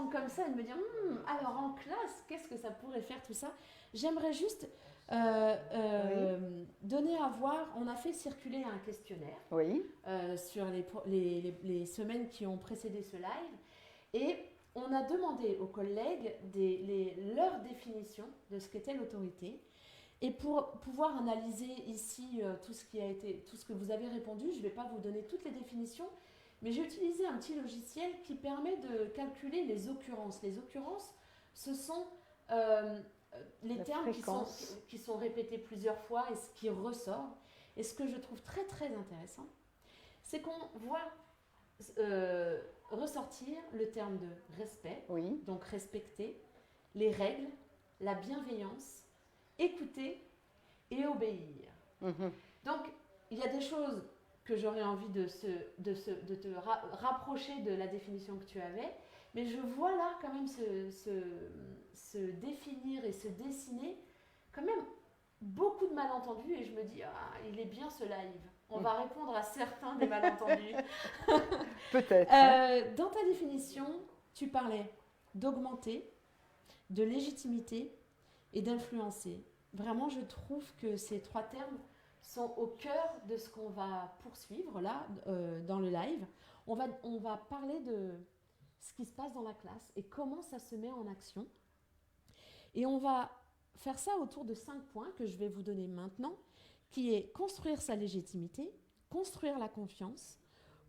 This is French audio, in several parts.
prendre comme ça et de me dire, alors en classe, qu'est-ce que ça pourrait faire tout ça? J'aimerais juste donner à voir, on a fait circuler un questionnaire Oui. sur les semaines qui ont précédé ce live et on a demandé aux collègues leur définition de ce qu'était l'autorité. Et pour pouvoir analyser ici tout ce que vous avez répondu, je ne vais pas vous donner toutes les définitions, mais j'ai utilisé un petit logiciel qui permet de calculer les occurrences. Les occurrences, ce sont les termes qui sont répétés plusieurs fois et ce qui ressort. Et ce que je trouve très très intéressant, c'est qu'on voit ressortir le terme de respect, donc respecter, les règles, la bienveillance, écouter et obéir. Donc, il y a des choses que j'aurais envie de te rapprocher de la définition que tu avais, mais je vois là quand même se définir et se dessiner quand même beaucoup de malentendus et je me dis, il est bien ce live. On va répondre à certains des malentendus. Peut-être. Dans ta définition, tu parlais d'augmenter, de légitimité et d'influencer. Vraiment, je trouve que ces trois termes sont au cœur de ce qu'on va poursuivre là, dans le live. On va parler de ce qui se passe dans la classe et comment ça se met en action. Et on va faire ça autour de 5 points que je vais vous donner maintenant, qui est construire sa légitimité, construire la confiance,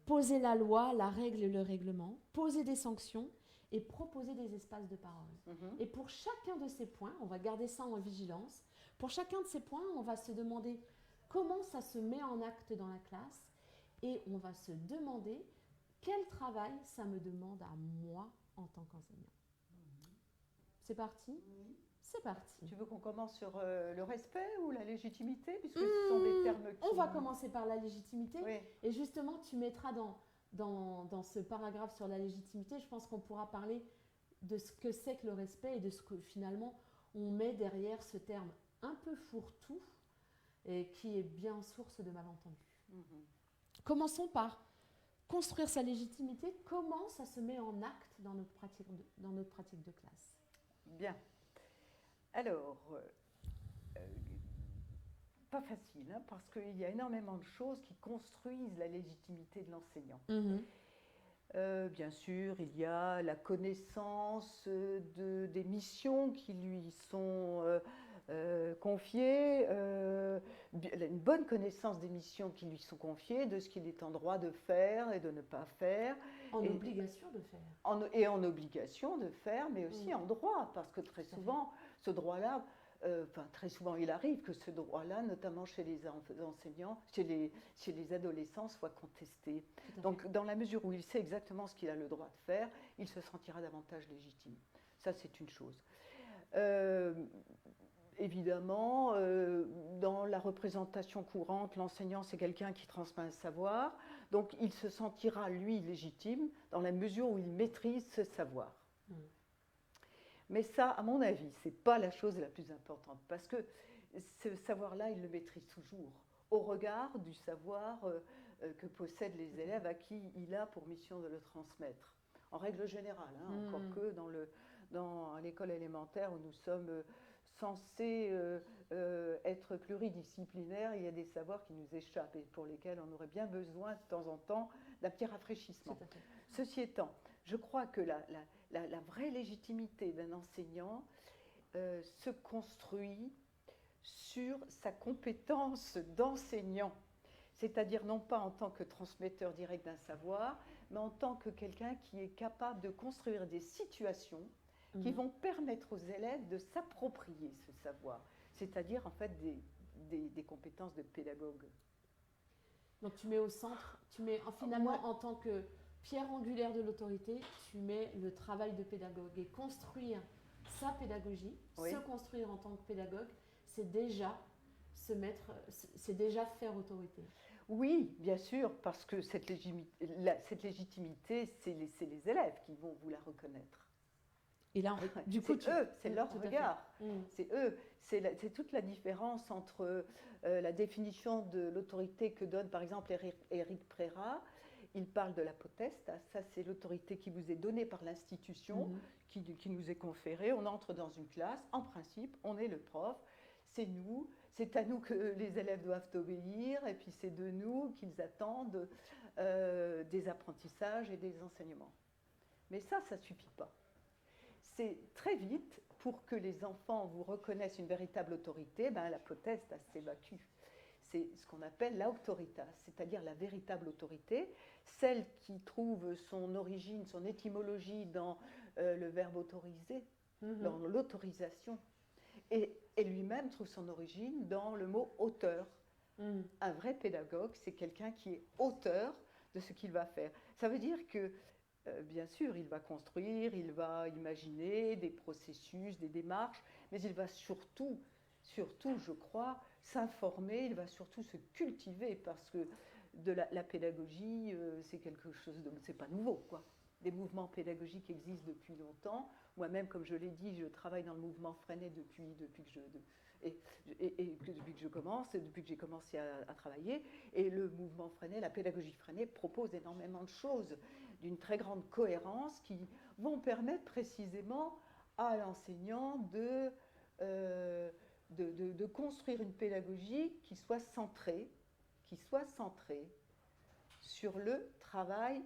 poser la loi, la règle et le règlement, poser des sanctions et proposer des espaces de parole. Et pour chacun de ces points, on va garder ça en vigilance, pour chacun de ces points, on va se demander comment ça se met en acte dans la classe et on va se demander quel travail ça me demande à moi en tant qu'enseignant. C'est parti ? C'est parti. Tu veux qu'on commence sur le respect ou la légitimité, puisque ce sont des termes qui... On va commencer par la légitimité. Et justement, tu mettras dans ce paragraphe sur la légitimité, je pense qu'on pourra parler de ce que c'est que le respect et de ce que finalement on met derrière ce terme un peu fourre-tout et qui est bien source de malentendus. Commençons par construire sa légitimité. Comment ça se met en acte dans notre pratique de classe? Bien. Alors, pas facile, hein, parce qu'il y a énormément de choses qui construisent la légitimité de l'enseignant. Bien sûr, il y a la connaissance des missions qui lui sont confiées, une bonne connaissance des missions qui lui sont confiées, de ce qu'il est en droit de faire et de ne pas faire. En obligation de faire. En obligation de faire, mais aussi en droit, parce que très souvent, ce droit-là, très souvent, il arrive que ce droit-là, notamment chez les enseignants, chez les adolescents, soit contesté. Donc, dans la mesure où il sait exactement ce qu'il a le droit de faire, il se sentira davantage légitime. Ça, c'est une chose. Évidemment, dans la représentation courante, l'enseignant, c'est quelqu'un qui transmet un savoir. Donc, il se sentira, lui, légitime dans la mesure où il maîtrise ce savoir. Mais ça, à mon avis, ce n'est pas la chose la plus importante, parce que ce savoir-là, il le maîtrise toujours, au regard du savoir que possèdent les élèves à qui il a pour mission de le transmettre. En règle générale, hein, encore que dans l'école élémentaire où nous sommes censés être pluridisciplinaires, il y a des savoirs qui nous échappent et pour lesquels on aurait bien besoin de temps en temps d'un petit rafraîchissement. Ceci étant, je crois que la vraie légitimité d'un enseignant se construit sur sa compétence d'enseignant, c'est-à-dire non pas en tant que transmetteur direct d'un savoir, mais en tant que quelqu'un qui est capable de construire des situations qui vont permettre aux élèves de s'approprier ce savoir, c'est-à-dire en fait des compétences de pédagogue. Donc tu mets au centre, finalement en tant que pierre angulaire de l'autorité, tu mets le travail de pédagogue et construire sa pédagogie, se construire en tant que pédagogue, c'est déjà faire autorité. Oui, bien sûr, parce que cette légitimité, c'est les élèves qui vont vous la reconnaître. Et là, du coup, c'est leur regard. C'est eux. C'est toute la différence entre la définition de l'autorité que donne par exemple Éric Prérat il parle de la potestas, ça c'est l'autorité qui vous est donnée par l'institution, qui nous est conférée. On entre dans une classe, en principe, on est le prof, c'est nous, c'est à nous que les élèves doivent obéir, et puis c'est de nous qu'ils attendent des apprentissages et des enseignements. Mais ça ne suffit pas. C'est très vite, pour que les enfants vous reconnaissent une véritable autorité, la potestas s'évacue. C'est ce qu'on appelle l'autoritas, c'est-à-dire la véritable autorité, celle qui trouve son origine, son étymologie dans le verbe autoriser, dans l'autorisation, et lui-même trouve son origine dans le mot auteur. Un vrai pédagogue, c'est quelqu'un qui est auteur de ce qu'il va faire. Ça veut dire que, bien sûr, il va construire, il va imaginer des processus, des démarches, mais il va surtout, je crois, s'informer, il va surtout se cultiver, parce que la pédagogie, c'est quelque chose de... c'est pas nouveau, quoi. Des mouvements pédagogiques existent depuis longtemps. Moi-même, comme je l'ai dit, je travaille dans le mouvement Freinet depuis que j'ai commencé à travailler. Et le mouvement Freinet, la pédagogie Freinet, propose énormément de choses d'une très grande cohérence qui vont permettre précisément à l'enseignant de construire une pédagogie qui soit centrée sur le travail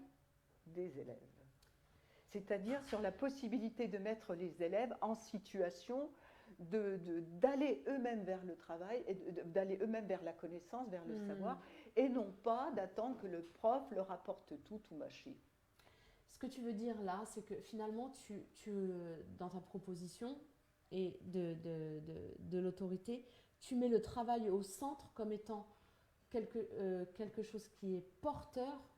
des élèves. C'est-à-dire sur la possibilité de mettre les élèves en situation d'aller eux-mêmes vers le travail, et d'aller eux-mêmes vers la connaissance, vers le savoir, et non pas d'attendre que le prof leur apporte tout mâché. Ce que tu veux dire là, c'est que finalement, dans ta proposition et de l'autorité, tu mets le travail au centre comme étant quelque chose qui est porteur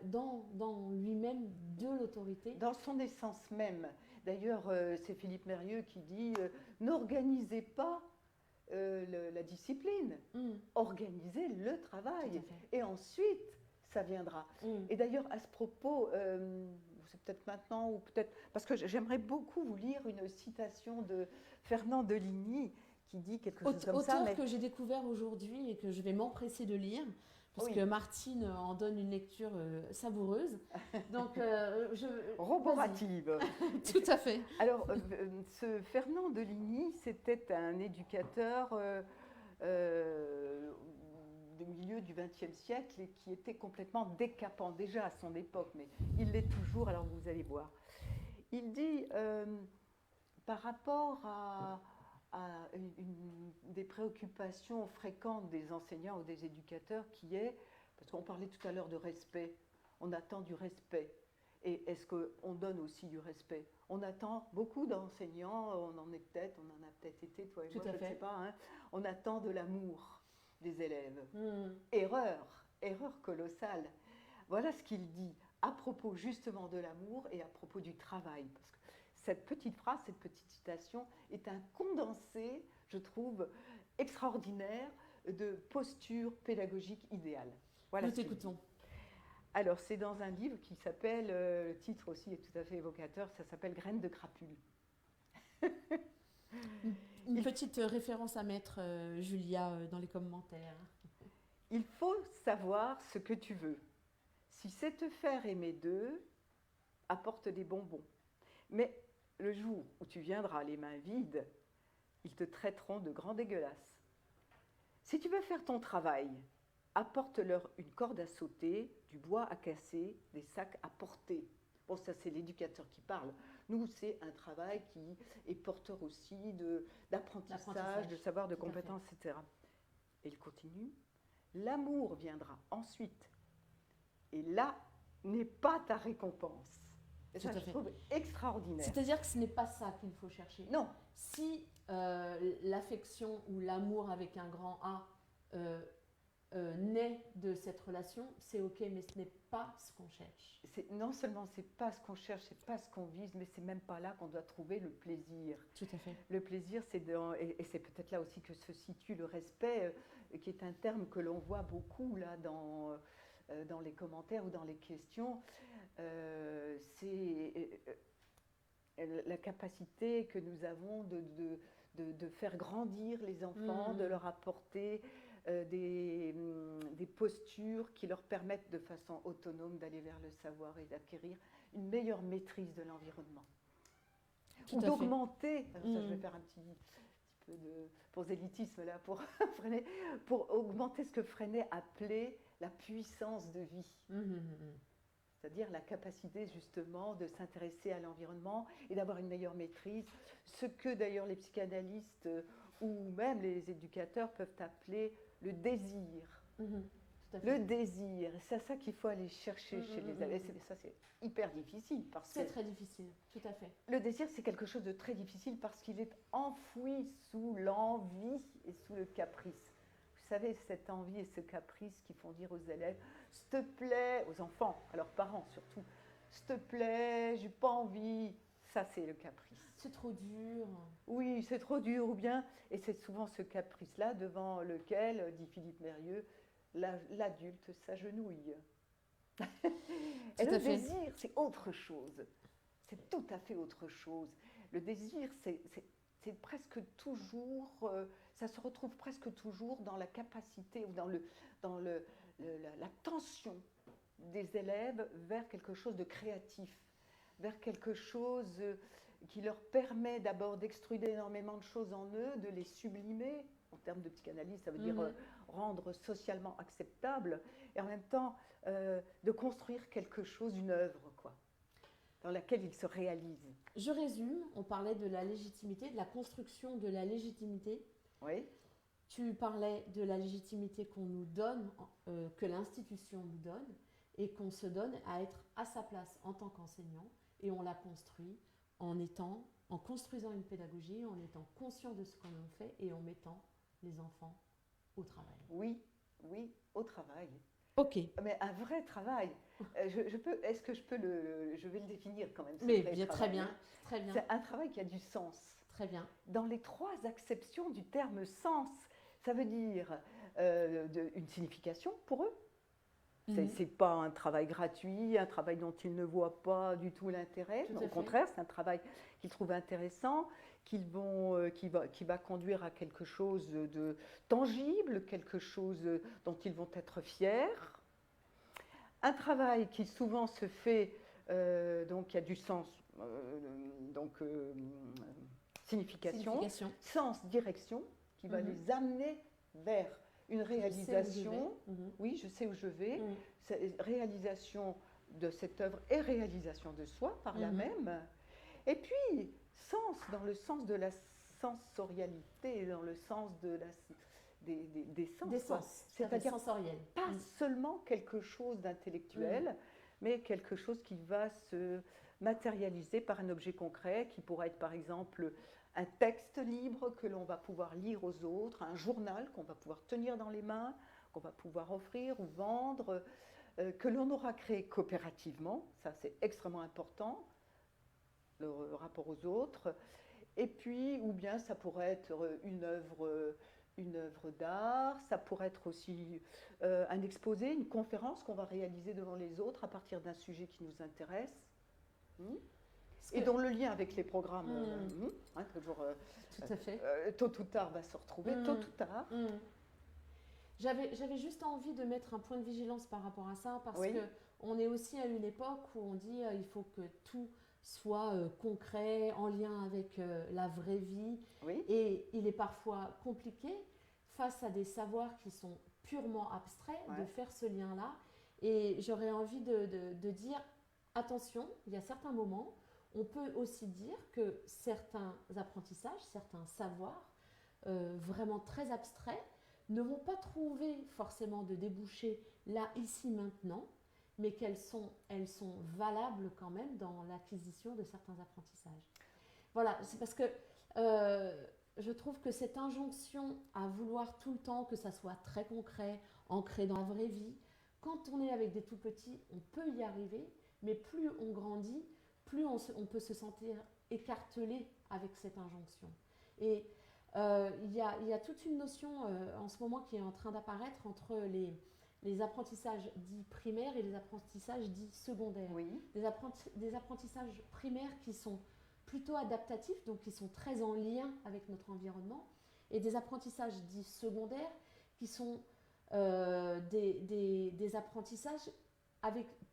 dans lui-même de l'autorité. Dans son essence même. D'ailleurs, c'est Philippe Mérieux qui dit n'organisez pas la discipline, organisez le travail. Et ensuite, ça viendra. Et d'ailleurs, à ce propos, c'est peut-être maintenant ou peut-être... Parce que j'aimerais beaucoup vous lire une citation de Fernand Deligny qui dit quelque chose comme ça. Auteur que j'ai découvert aujourd'hui et que je vais m'empresser de lire. Parce que Martine en donne une lecture savoureuse. Donc, roborative. Tout à fait. Alors, ce Fernand Deligny, c'était un éducateur du milieu du XXe siècle et qui était complètement décapant déjà à son époque, mais il l'est toujours, alors vous allez voir. Il dit, par rapport à des préoccupations fréquentes des enseignants ou des éducateurs qui est, parce qu'on parlait tout à l'heure de respect, on attend du respect. Et est-ce qu'on donne aussi du respect? On attend beaucoup d'enseignants, on en a peut-être été, toi et moi, je ne sais pas, hein, on attend de l'amour des élèves. Erreur colossale. Voilà ce qu'il dit à propos justement de l'amour et à propos du travail. Parce que cette petite phrase, cette petite citation est un condensé, je trouve, extraordinaire de posture pédagogique idéale. Voilà. Nous t'écoutons. Alors, c'est dans un livre qui s'appelle, le titre aussi est tout à fait évocateur, ça s'appelle Graines de crapule. Une petite référence à mettre, Julia, dans les commentaires. Il faut savoir ce que tu veux. Si c'est te faire aimer d'eux, apporte des bonbons. Mais le jour où tu viendras les mains vides, ils te traiteront de grand dégueulasse. Si tu veux faire ton travail, apporte-leur une corde à sauter, du bois à casser, des sacs à porter. Bon, ça c'est l'éducateur qui parle. Nous, c'est un travail qui est porteur aussi d'apprentissage, de savoir, de compétences, etc. Et il continue. L'amour viendra ensuite. Et là n'est pas ta récompense. Et ça, je trouve extraordinaire. C'est-à-dire que ce n'est pas ça qu'il faut chercher. Non. Si l'affection ou l'amour avec un grand A naît de cette relation, c'est ok, mais ce n'est pas ce qu'on cherche. Non seulement c'est pas ce qu'on cherche, c'est pas ce qu'on vise, mais c'est même pas là qu'on doit trouver le plaisir. Tout à fait. Le plaisir, c'est et c'est peut-être là aussi que se situe le respect, qui est un terme que l'on voit beaucoup là dans les commentaires ou dans les questions. C'est la capacité que nous avons de faire grandir les enfants, de leur apporter des postures qui leur permettent de façon autonome d'aller vers le savoir et d'acquérir une meilleure maîtrise de l'environnement. Tout Ou à fait. d'augmenter, alors ça je vais faire un petit peu de prosélytisme là, pour augmenter ce que Freinet appelait la puissance de vie. C'est-à-dire la capacité justement de s'intéresser à l'environnement et d'avoir une meilleure maîtrise, ce que d'ailleurs les psychanalystes ou même les éducateurs peuvent appeler le désir. Tout à fait. Le désir, c'est ça qu'il faut aller chercher chez les élèves. Ça, c'est hyper difficile. C'est très difficile, tout à fait. Le désir, c'est quelque chose de très difficile parce qu'il est enfoui sous l'envie et sous le caprice. Vous savez, cette envie et ce caprice qui font dire aux élèves, s'il te plaît, aux enfants, à leurs parents surtout, s'il te plaît, j'ai pas envie. Ça, c'est le caprice. C'est trop dur. Oui, c'est trop dur, ou bien, et c'est souvent ce caprice-là devant lequel, dit Philippe Mérieux, l'adulte s'agenouille. Et le désir, c'est autre chose. C'est tout à fait autre chose. Le désir, c'est presque toujours, ça se retrouve presque toujours dans la capacité ou dans la tension des élèves vers quelque chose de créatif, vers quelque chose qui leur permet d'abord d'extruder énormément de choses en eux, de les sublimer. En termes de psychanalyse, ça veut dire rendre socialement acceptable, et en même temps de construire quelque chose, une œuvre, quoi, dans laquelle ils se réalisent. Je résume, on parlait de la légitimité, de la construction de la légitimité. Oui. Tu parlais de la légitimité qu'on nous donne, que l'institution nous donne, et qu'on se donne à être à sa place en tant qu'enseignant, et on la construit en construisant une pédagogie, en étant conscient de ce qu'on en fait et en mettant les enfants au travail. Oui, oui, au travail. Ok. Mais un vrai travail. Est-ce que je vais le définir quand même. Mais bien, très bien, très bien. C'est un travail qui a du sens. Très bien. Dans les trois acceptions du terme sens, ça veut dire une signification pour eux. C'est pas un travail gratuit, un travail dont ils ne voient pas du tout l'intérêt. Au contraire, c'est un travail qu'ils trouvent intéressant, qui va conduire à quelque chose de tangible, quelque chose dont ils vont être fiers. Un travail qui souvent se fait, donc qui a du sens, signification, sens, direction, qui va les amener vers une réalisation. Oui, je sais où je vais. Réalisation de cette œuvre et réalisation de soi par la même. Et puis, sens, dans le sens de la sensorialité, dans le sens de des sens. Des sens, c'est-à-dire sensoriel. Pas seulement quelque chose d'intellectuel, mais quelque chose qui va se matérialiser par un objet concret, qui pourrait être par exemple un texte libre que l'on va pouvoir lire aux autres, un journal qu'on va pouvoir tenir dans les mains, qu'on va pouvoir offrir ou vendre, que l'on aura créé coopérativement, ça c'est extrêmement important, le rapport aux autres, et puis, ou bien ça pourrait être une œuvre d'art, ça pourrait être aussi un exposé, une conférence qu'on va réaliser devant les autres à partir d'un sujet qui nous intéresse. Et dont le lien avec les programmes, toujours, tout à fait. Tôt ou tard va se retrouver, tôt ou tard. J'avais juste envie de mettre un point de vigilance par rapport à ça, parce qu'on est aussi à une époque où on dit il faut que tout soit concret, en lien avec la vraie vie. Et il est parfois compliqué, face à des savoirs qui sont purement abstraits, de faire ce lien-là. Et j'aurais envie de dire, attention, il y a certains moments, on peut aussi dire que certains apprentissages, certains savoirs vraiment très abstraits ne vont pas trouver forcément de débouchés là, ici, maintenant, mais elles sont valables quand même dans l'acquisition de certains apprentissages. Voilà, c'est parce que je trouve que cette injonction à vouloir tout le temps que ça soit très concret, ancré dans la vraie vie, quand on est avec des tout petits, on peut y arriver, mais plus on grandit, plus on peut se sentir écartelé avec cette injonction. Et il y a toute une notion en ce moment qui est en train d'apparaître entre les apprentissages dits primaires et les apprentissages dits secondaires. Des apprentissages primaires qui sont plutôt adaptatifs, donc qui sont très en lien avec notre environnement, et des apprentissages dits secondaires qui sont des apprentissages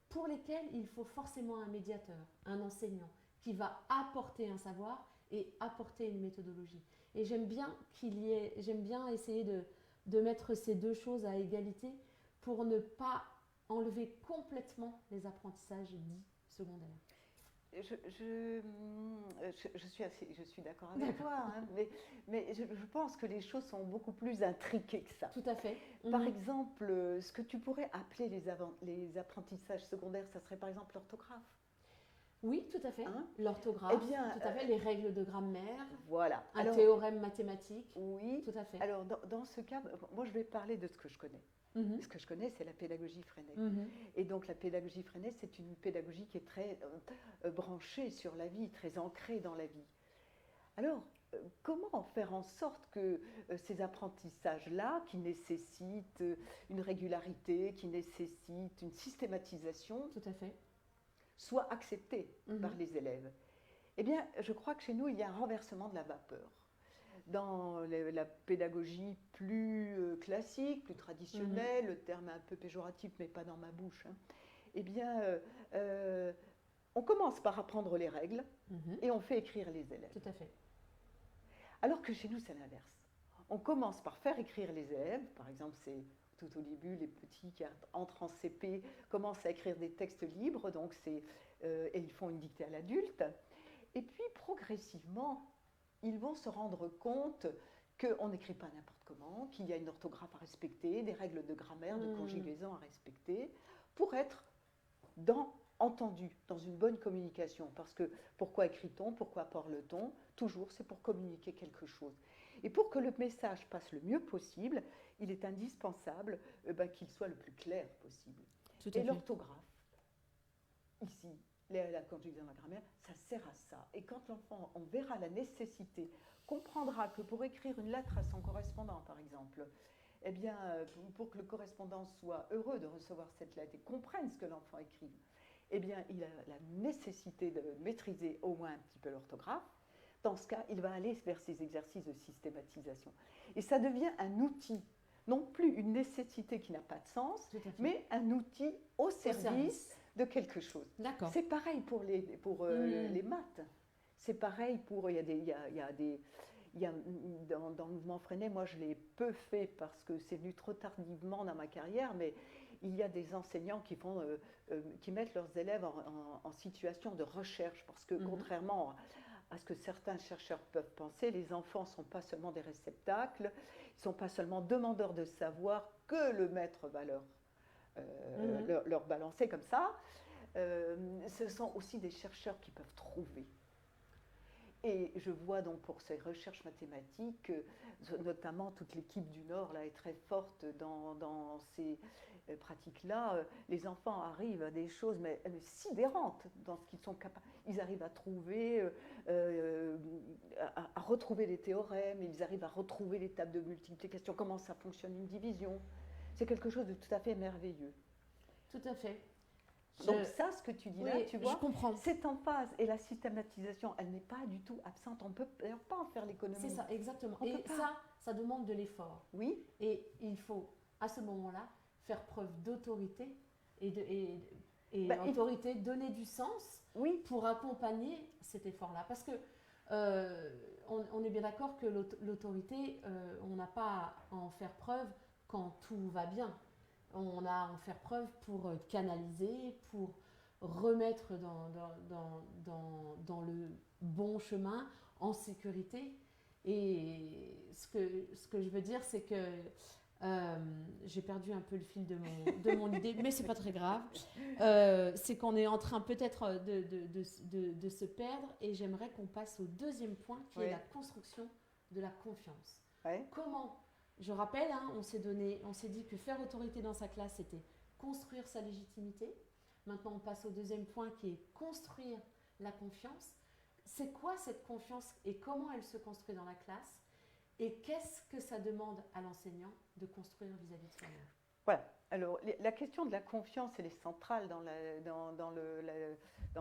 pour lesquels il faut forcément un médiateur, un enseignant, qui va apporter un savoir et apporter une méthodologie. Et j'aime bien essayer de mettre ces deux choses à égalité pour ne pas enlever complètement les apprentissages dits secondaires. Je suis d'accord avec toi, hein, mais je pense que les choses sont beaucoup plus intriquées que ça. Tout à fait. Par exemple, ce que tu pourrais appeler les apprentissages secondaires, ça serait par exemple l'orthographe. Oui, tout à fait. Hein? L'orthographe, tout à fait, les règles de grammaire, voilà. Un théorème mathématique. Oui, tout à fait. Alors dans ce cas, moi je vais parler de ce que je connais. Ce que je connais, c'est la pédagogie Freinet. Et donc la pédagogie Freinet, c'est une pédagogie qui est très branchée sur la vie, très ancrée dans la vie. Alors, comment faire en sorte que ces apprentissages-là, qui nécessitent une régularité, qui nécessitent une systématisation, tout à fait, soient acceptés par les élèves? Eh bien, je crois que chez nous, il y a un renversement de la vapeur. Dans la pédagogie plus classique, plus traditionnelle, le terme est un peu péjoratif, mais pas dans ma bouche, hein, eh bien, on commence par apprendre les règles et on fait écrire les élèves. Tout à fait. Alors que chez nous, c'est l'inverse. On commence par faire écrire les élèves. Par exemple, c'est tout au début, les petits qui entrent en CP commencent à écrire des textes libres, donc et ils font une dictée à l'adulte. Et puis, progressivement, ils vont se rendre compte qu'on n'écrit pas n'importe comment, qu'il y a une orthographe à respecter, des règles de grammaire, de conjugaison à respecter, pour être entendu, dans une bonne communication. Parce que pourquoi écrit-on, pourquoi parle-t-on? Toujours, c'est pour communiquer quelque chose. Et pour que le message passe le mieux possible, il est indispensable qu'il soit le plus clair possible. Et l'orthographe, ici, la conjugaison, la grammaire, ça sert à ça. Et quand l'enfant, on verra la nécessité, comprendra que pour écrire une lettre à son correspondant, par exemple, eh bien, pour que le correspondant soit heureux de recevoir cette lettre et comprenne ce que l'enfant écrit, eh bien, il a la nécessité de maîtriser au moins un petit peu l'orthographe. Dans ce cas, il va aller vers ces exercices de systématisation. Et ça devient un outil, non plus une nécessité qui n'a pas de sens, mais un outil au service de quelque chose. C'est pareil pour les maths. C'est pareil pour... Dans le mouvement Freinet, moi je l'ai peu fait parce que c'est venu trop tardivement dans ma carrière, mais il y a des enseignants qui mettent leurs élèves en situation de recherche, parce que contrairement à ce que certains chercheurs peuvent penser, les enfants ne sont pas seulement des réceptacles, ils ne sont pas seulement demandeurs de savoir que le maître va leur balancer comme ça. Ce sont aussi des chercheurs qui peuvent trouver. Et je vois donc pour ces recherches mathématiques, notamment toute l'équipe du Nord là, est très forte dans ces pratiques-là. Les enfants arrivent à des choses mais sidérantes dans ce qu'ils sont capables. Ils arrivent à trouver, à retrouver les théorèmes, ils arrivent à retrouver les tables de multiplication, comment ça fonctionne une division. C'est quelque chose de tout à fait merveilleux. Tout à fait. Donc ça, ce que tu dis là, tu vois, comprends. C'est en phase. Et la systématisation, elle n'est pas du tout absente. On ne peut d'ailleurs pas en faire l'économie. C'est ça, exactement. Et ça demande de l'effort. Oui. Et il faut, à ce moment-là, faire preuve d'autorité et l'autorité, donner du sens pour accompagner cet effort-là. Parce que on est bien d'accord que l'autorité, on n'a pas à en faire preuve quand tout va bien. On a à en faire preuve pour canaliser, pour remettre dans le bon chemin, en sécurité. Et ce que je veux dire, c'est que j'ai perdu un peu le fil de mon idée, mais c'est pas très grave. C'est qu'on est en train peut-être de se perdre, et j'aimerais qu'on passe au deuxième point, qui est la construction de la confiance. Comment ? Je rappelle, on s'est dit que faire autorité dans sa classe, c'était construire sa légitimité. Maintenant, on passe au deuxième point, qui est construire la confiance. C'est quoi cette confiance et comment elle se construit dans la classe? Et qu'est-ce que ça demande à l'enseignant de construire vis-à-vis de soi-même? Voilà. Alors, la question de la confiance, elle est centrale dans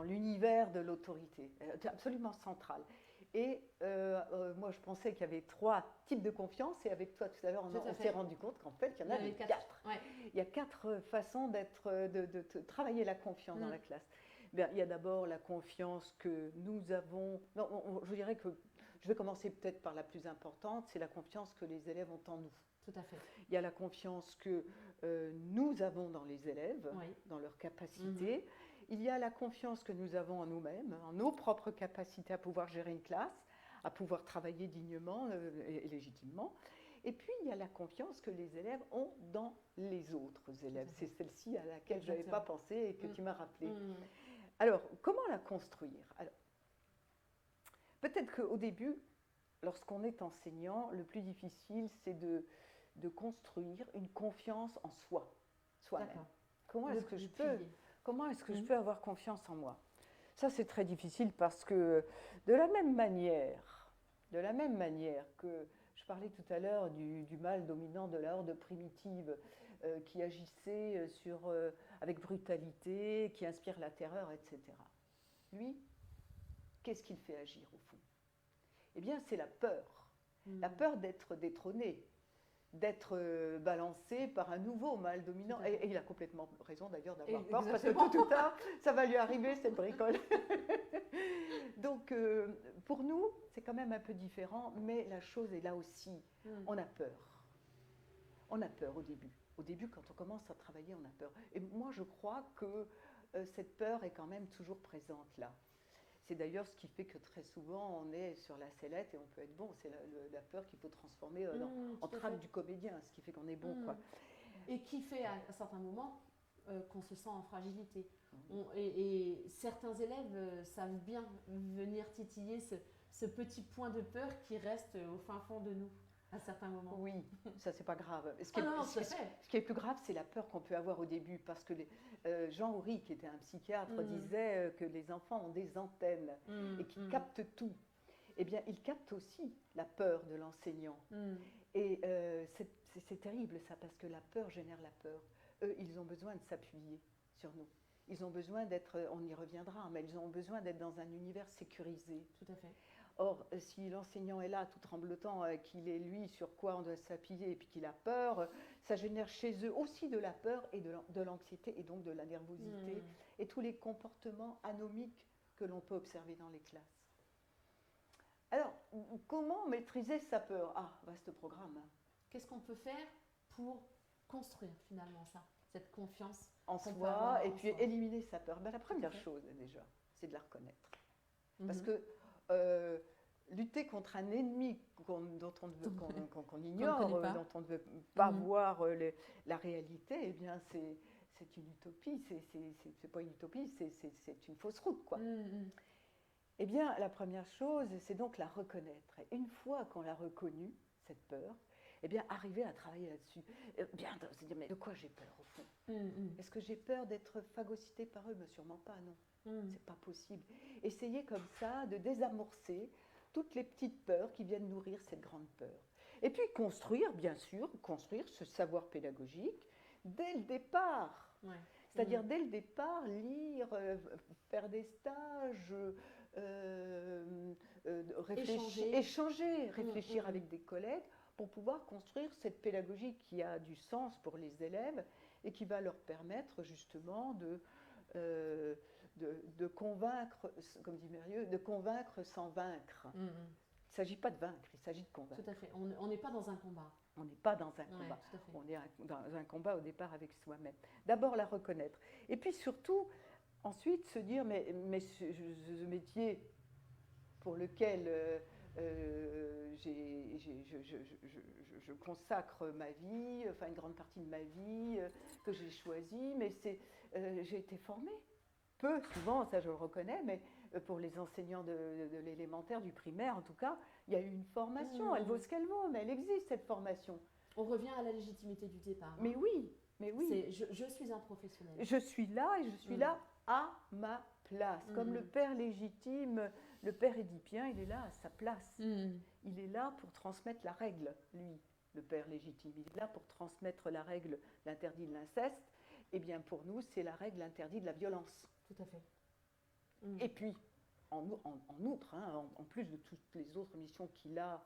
l'univers de l'autorité. C'est absolument centrale. Et moi, je pensais qu'il y avait 3 types de confiance, et avec toi tout à l'heure, on s'est rendu compte qu'en fait, il y en avait 4. Ouais. Il y a 4 façons de travailler la confiance dans la classe. Bien, il y a d'abord la confiance que nous avons. Non, je dirais que je vais commencer peut-être par la plus importante, c'est la confiance que les élèves ont en nous. Tout à fait. Il y a la confiance que nous avons dans les élèves, dans leurs capacités. Il y a la confiance que nous avons en nous-mêmes, en nos propres capacités à pouvoir gérer une classe, à pouvoir travailler dignement et légitimement. Et puis, il y a la confiance que les élèves ont dans les autres élèves. C'est celle-ci à laquelle je n'avais pas pensé et que tu m'as rappelé. Alors, comment la construire? Alors, peut-être qu'au début, lorsqu'on est enseignant, le plus difficile, c'est de construire une confiance en soi-même. Comment est-ce que je peux avoir confiance en moi? Ça, c'est très difficile parce que de la même manière que je parlais tout à l'heure du mâle dominant de la horde primitive qui agissait avec brutalité, qui inspire la terreur, etc. Lui, qu'est-ce qu'il fait agir au fond? Eh bien, c'est la peur. La peur d'être détrôné, d'être balancé par un nouveau mâle dominant. Et il a complètement raison d'ailleurs d'avoir peur, parce que tôt ou tard, ça va lui arriver, cette bricole. Donc, pour nous, c'est quand même un peu différent, mais la chose est là aussi. On a peur. On a peur au début. Au début, quand on commence à travailler, on a peur. Et moi, je crois que cette peur est quand même toujours présente là. C'est d'ailleurs ce qui fait que très souvent, on est sur la sellette et on peut être bon. C'est la peur qu'il faut transformer en trame du comédien, ce qui fait qu'on est bon. Quoi. Et qui fait à certains moments qu'on se sent en fragilité. Et certains élèves savent bien venir titiller ce petit point de peur qui reste au fin fond de nous à certains moments. Oui, ça c'est pas grave. Ce qui est plus grave, c'est la peur qu'on peut avoir au début, parce que Jean Houry, qui était un psychiatre, disait que les enfants ont des antennes et qu'ils captent tout. Eh bien, ils captent aussi la peur de l'enseignant. Et c'est terrible ça, parce que la peur génère la peur. Eux, ils ont besoin de s'appuyer sur nous. Ils ont besoin d'être, on y reviendra, mais ils ont besoin d'être dans un univers sécurisé. Tout à fait. Or, si l'enseignant est là, tout tremblotant, qu'il est lui sur quoi on doit s'appuyer et puis qu'il a peur, ça génère chez eux aussi de la peur et de l'anxiété et donc de la nervosité et tous les comportements anomiques que l'on peut observer dans les classes. Alors, comment maîtriser sa peur? Ah, vaste programme. Qu'est-ce qu'on peut faire pour construire finalement ça, cette confiance en soi et puis éliminer sa peur? Ben, la première chose déjà, c'est de la reconnaître. Parce que lutter contre un ennemi qu'on ignore, dont on ne veut pas voir la réalité, eh bien c'est une utopie, c'est pas une utopie, c'est une fausse route, quoi. Eh bien, la première chose, c'est donc la reconnaître. Et une fois qu'on l'a reconnue, cette peur, eh bien, arriver à travailler là-dessus. Bien, se dire, mais de quoi j'ai peur, au fond? Est-ce que j'ai peur d'être phagocytée par eux? Mais sûrement pas, non. C'est pas possible. Essayez comme ça de désamorcer toutes les petites peurs qui viennent nourrir cette grande peur. Et puis construire, bien sûr, construire ce savoir pédagogique dès le départ. C'est-à-dire dès le départ, lire, faire des stages, réfléchir avec des collègues pour pouvoir construire cette pédagogie qui a du sens pour les élèves et qui va leur permettre justement de convaincre, comme dit Mérieux, de convaincre sans vaincre. Il ne s'agit pas de vaincre, il s'agit de convaincre. Tout à fait. On n'est pas dans un combat. On n'est pas dans un combat. On est dans un combat au départ avec soi-même. D'abord la reconnaître. Et puis surtout, ensuite se dire, mais ce métier pour lequel je consacre ma vie, enfin une grande partie de ma vie, que j'ai choisi, mais j'ai été formée. Peu, souvent, ça je le reconnais, mais pour les enseignants de l'élémentaire, du primaire en tout cas, il y a eu une formation, elle vaut ce qu'elle vaut, mais elle existe cette formation. On revient à la légitimité du départ. Mais oui, mais oui. Je suis un professionnel. Je suis là et je suis là à ma place. Comme le père légitime, le père édipien, il est là à sa place. Il est là pour transmettre la règle, lui, le père légitime. Il est là pour transmettre la règle, l'interdit de l'inceste. Eh bien, pour nous, c'est la règle interdite de la violence. Tout à fait. Et puis, en outre, hein, en plus de toutes les autres missions qu'il a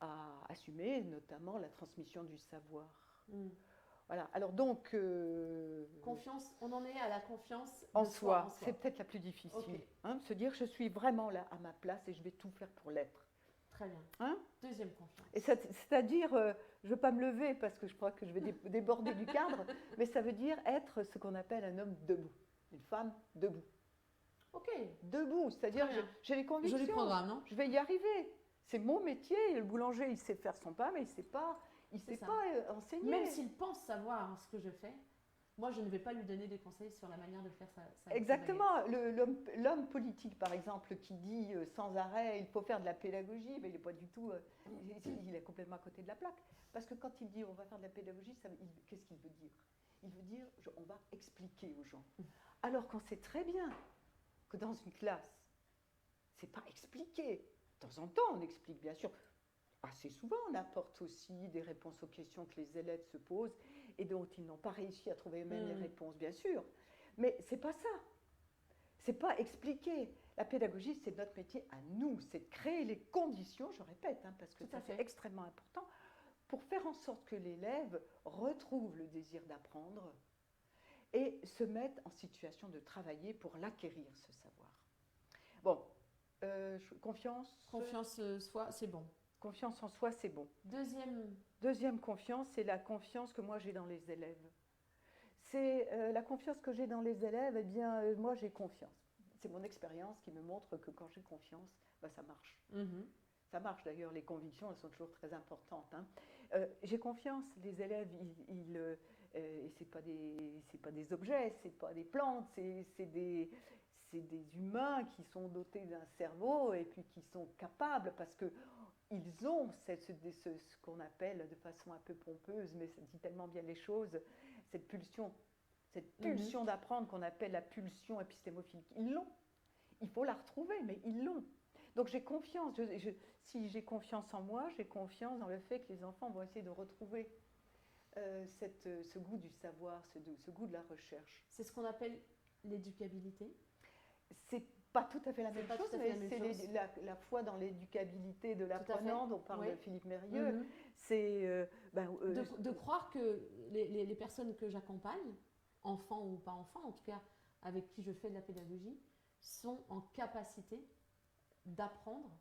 à assumer, notamment la transmission du savoir. Voilà. Alors donc, confiance, on en est à la confiance en de soi, en soi. c'est peut-être la plus difficile. Ok. Hein, se dire je suis vraiment là à ma place et je vais tout faire pour l'être. Très bien. Hein? Deuxième confiance. Et c'est-à-dire, je ne veux pas me lever parce que je crois que je vais déborder du cadre, mais ça veut dire être ce qu'on appelle un homme debout, une femme debout. Ok. Debout, c'est-à-dire j'ai les convictions. Joli programme, non? Je vais y arriver. C'est mon métier. Le boulanger, il sait faire son pain, mais il ne sait pas enseigner. Même s'il pense savoir ce que je fais, moi, je ne vais pas lui donner des conseils sur la manière de faire sa Exactement. L'homme politique, par exemple, qui dit sans arrêt il faut faire de la pédagogie, mais il n'est pas du tout. Il est complètement à côté de la plaque. Parce que quand il dit on va faire de la pédagogie, qu'est-ce qu'il veut dire? Il veut dire on va expliquer aux gens. Alors qu'on sait très bien que dans une classe, c'est pas expliqué. De temps en temps, on explique, bien sûr. Assez souvent, on apporte aussi des réponses aux questions que les élèves se posent et dont ils n'ont pas réussi à trouver eux-mêmes les réponses, bien sûr. Mais c'est pas ça. C'est pas expliquer. La pédagogie, c'est notre métier à nous. C'est de créer les conditions, je répète, hein, parce que ça c'est extrêmement important, pour faire en sorte que l'élève retrouve le désir d'apprendre et se mette en situation de travailler pour l'acquérir, ce savoir. Bon, confiance. Confiance en soi, c'est bon. Confiance en soi, c'est bon. Deuxième confiance, c'est la confiance que moi j'ai dans les élèves. C'est la confiance que j'ai dans les élèves, eh bien, moi j'ai confiance. C'est mon expérience qui me montre que quand j'ai confiance, ben, ça marche. Ça marche d'ailleurs, les convictions, elles sont toujours très importantes. Hein. J'ai confiance, les élèves, et c'est pas des objets, c'est pas des plantes, c'est des humains qui sont dotés d'un cerveau et puis qui sont capables, parce que ils ont ce qu'on appelle de façon un peu pompeuse, mais ça dit tellement bien les choses, cette pulsion d'apprendre qu'on appelle la pulsion épistémophilique. Ils l'ont. Il faut la retrouver, mais ils l'ont. Donc j'ai confiance. Si j'ai confiance en moi, j'ai confiance dans le fait que les enfants vont essayer de retrouver ce goût du savoir, ce goût de la recherche. C'est ce qu'on appelle l'éducabilité. C'est pas tout à fait la même chose, mais c'est la foi dans l'éducabilité de l'apprenant dont parle Philippe Mérieux. C'est de croire que les personnes que j'accompagne, enfants ou pas enfants, en tout cas avec qui je fais de la pédagogie, sont en capacité d'apprendre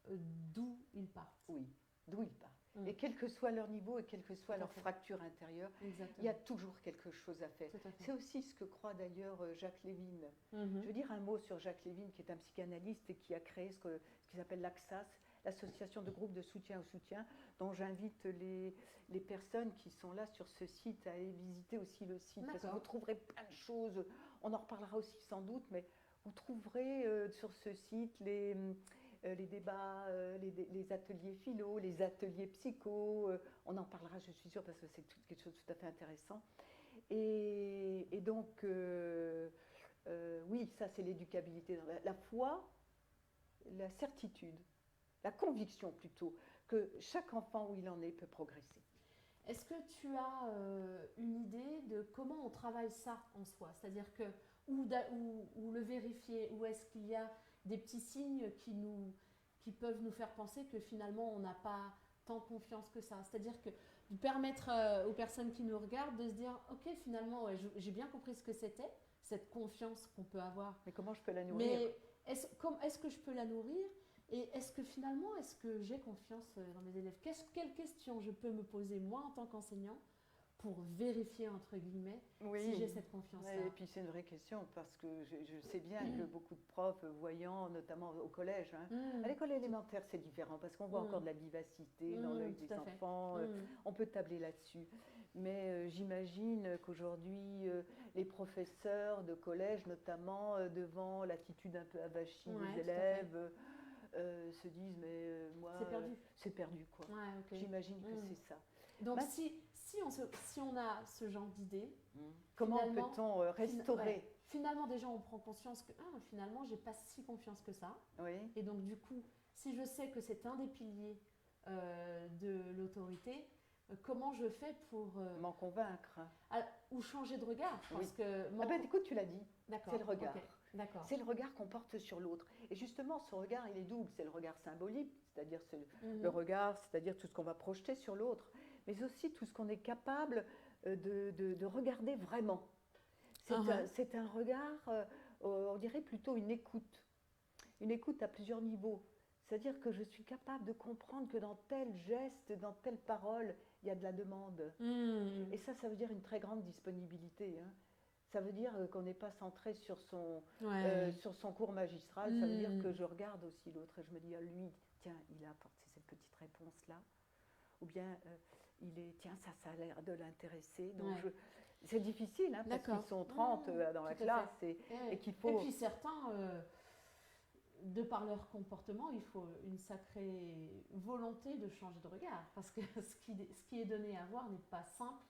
d'où ils partent. Oui, d'où ils partent. Et quel que soit leur niveau et quelle que soit leur fracture intérieure, il y a toujours quelque chose à faire. C'est aussi ce que croit d'ailleurs Jacques Lévin. Je veux dire un mot sur Jacques Lévin, qui est un psychanalyste et qui a créé ce qu'il appelle l'AXAS, l'association de groupes de soutien au soutien, dont j'invite les personnes qui sont là sur ce site à aller visiter aussi le site. Parce que vous trouverez plein de choses, on en reparlera aussi sans doute, mais vous trouverez sur ce site les débats, les ateliers philo, les ateliers psycho, on en parlera, je suis sûre, parce que c'est quelque chose de tout à fait intéressant. Et donc, oui, ça c'est l'éducabilité. La foi, la certitude, la conviction plutôt, que chaque enfant où il en est peut progresser. Est-ce que tu as une idée de comment on travaille ça en soi? C'est-à-dire que, ou le vérifier, ou est-ce qu'il y a des petits signes qui peuvent nous faire penser que finalement on n'a pas tant confiance que ça. C'est-à-dire que de permettre aux personnes qui nous regardent de se dire ok, finalement j'ai bien compris ce que c'était, cette confiance qu'on peut avoir. Mais comment je peux la nourrir? Mais est-ce que je peux la nourrir? Et est-ce que finalement, est-ce que j'ai confiance dans mes élèves? Quelles questions je peux me poser moi en tant qu'enseignant pour vérifier, entre guillemets, si j'ai cette confiance-là. Et puis c'est une vraie question, parce que je sais bien que beaucoup de profs voyants, notamment au collège, à l'école élémentaire c'est différent, parce qu'on voit encore de la vivacité dans l'œil des enfants, on peut tabler là-dessus. Mais j'imagine qu'aujourd'hui, les professeurs de collège, notamment devant l'attitude un peu avachie des élèves, se disent mais moi c'est perdu quoi. J'imagine que c'est ça. Donc si on a ce genre d'idée, comment peut-on restaurer? Finalement déjà on prend conscience que finalement j'ai pas si confiance que ça. Et donc du coup si je sais que c'est un des piliers de l'autorité, comment je fais pour m'en convaincre ou changer de regard parce que écoute, tu l'as dit, c'est le regard. D'accord. C'est le regard qu'on porte sur l'autre. Et justement, ce regard, il est double. C'est le regard symbolique, c'est-à-dire le regard, c'est-à-dire tout ce qu'on va projeter sur l'autre, mais aussi tout ce qu'on est capable de regarder vraiment. C'est un regard, on dirait plutôt une écoute à plusieurs niveaux. C'est-à-dire que je suis capable de comprendre que dans tel geste, dans telle parole, il y a de la demande. Et ça veut dire une très grande disponibilité. Hein. Ça veut dire qu'on n'est pas centré sur son cours magistral. Ça veut dire que je regarde aussi l'autre et je me dis, ah, lui, tiens, il a apporté cette petite réponse-là. Ou bien, tiens, ça a l'air de l'intéresser. Donc, c'est difficile, hein, parce qu'ils sont 30 dans la classe et qu'il faut... Et puis certains, de par leur comportement, il faut une sacrée volonté de changer de regard. Parce que ce qui est donné à voir n'est pas simple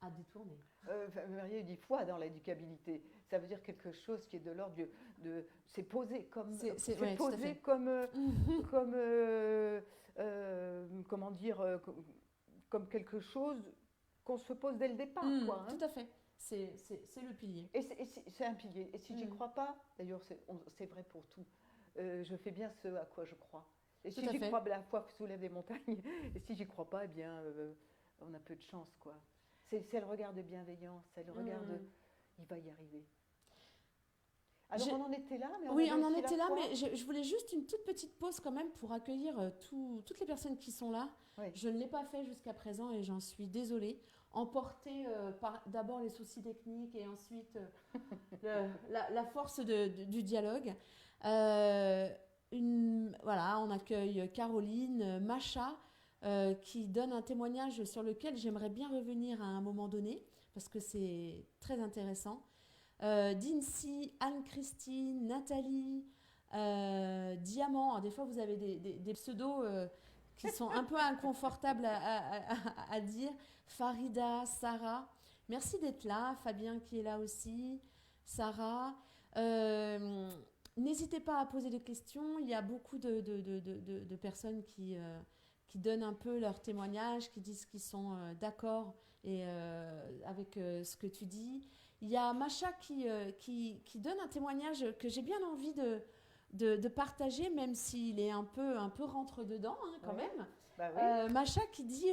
à détourner. Marie dit foi dans l'éducabilité. Ça veut dire quelque chose qui est de l'ordre de c'est posé comme comment dire comme quelque chose qu'on se pose dès le départ. Quoi, hein. Tout à fait. C'est le pilier. Et c'est un pilier. Et si j'y crois pas, d'ailleurs c'est vrai pour tout, je fais bien ce à quoi je crois. Et si j'y crois, la foi soulève des montagnes. Et si j'y crois pas, eh bien, on a peu de chance, quoi. C'est le regard de bienveillance, c'est le regard de il va y arriver. Alors on en était là, mais on en était là, mais je voulais juste une toute petite pause quand même pour accueillir toutes les personnes qui sont là. Oui. Je ne l'ai pas fait jusqu'à présent et j'en suis désolée. Emportée par d'abord les soucis techniques et ensuite la force du dialogue. Voilà, on accueille Caroline, Macha, qui donne un témoignage sur lequel j'aimerais bien revenir à un moment donné, parce que c'est très intéressant. Dincy, Anne-Christine, Nathalie, Diamant. Alors, des fois, vous avez des pseudos qui sont un peu inconfortables à dire. Farida, Sarah. Merci d'être là. Fabien qui est là aussi. Sarah. N'hésitez pas à poser des questions. Il y a beaucoup de personnes qui donnent un peu leur témoignage, qui disent qu'ils sont d'accord avec ce que tu dis. Il y a Macha qui donne un témoignage que j'ai bien envie de partager, même s'il est un peu rentre-dedans quand même. Bah oui. Macha qui dit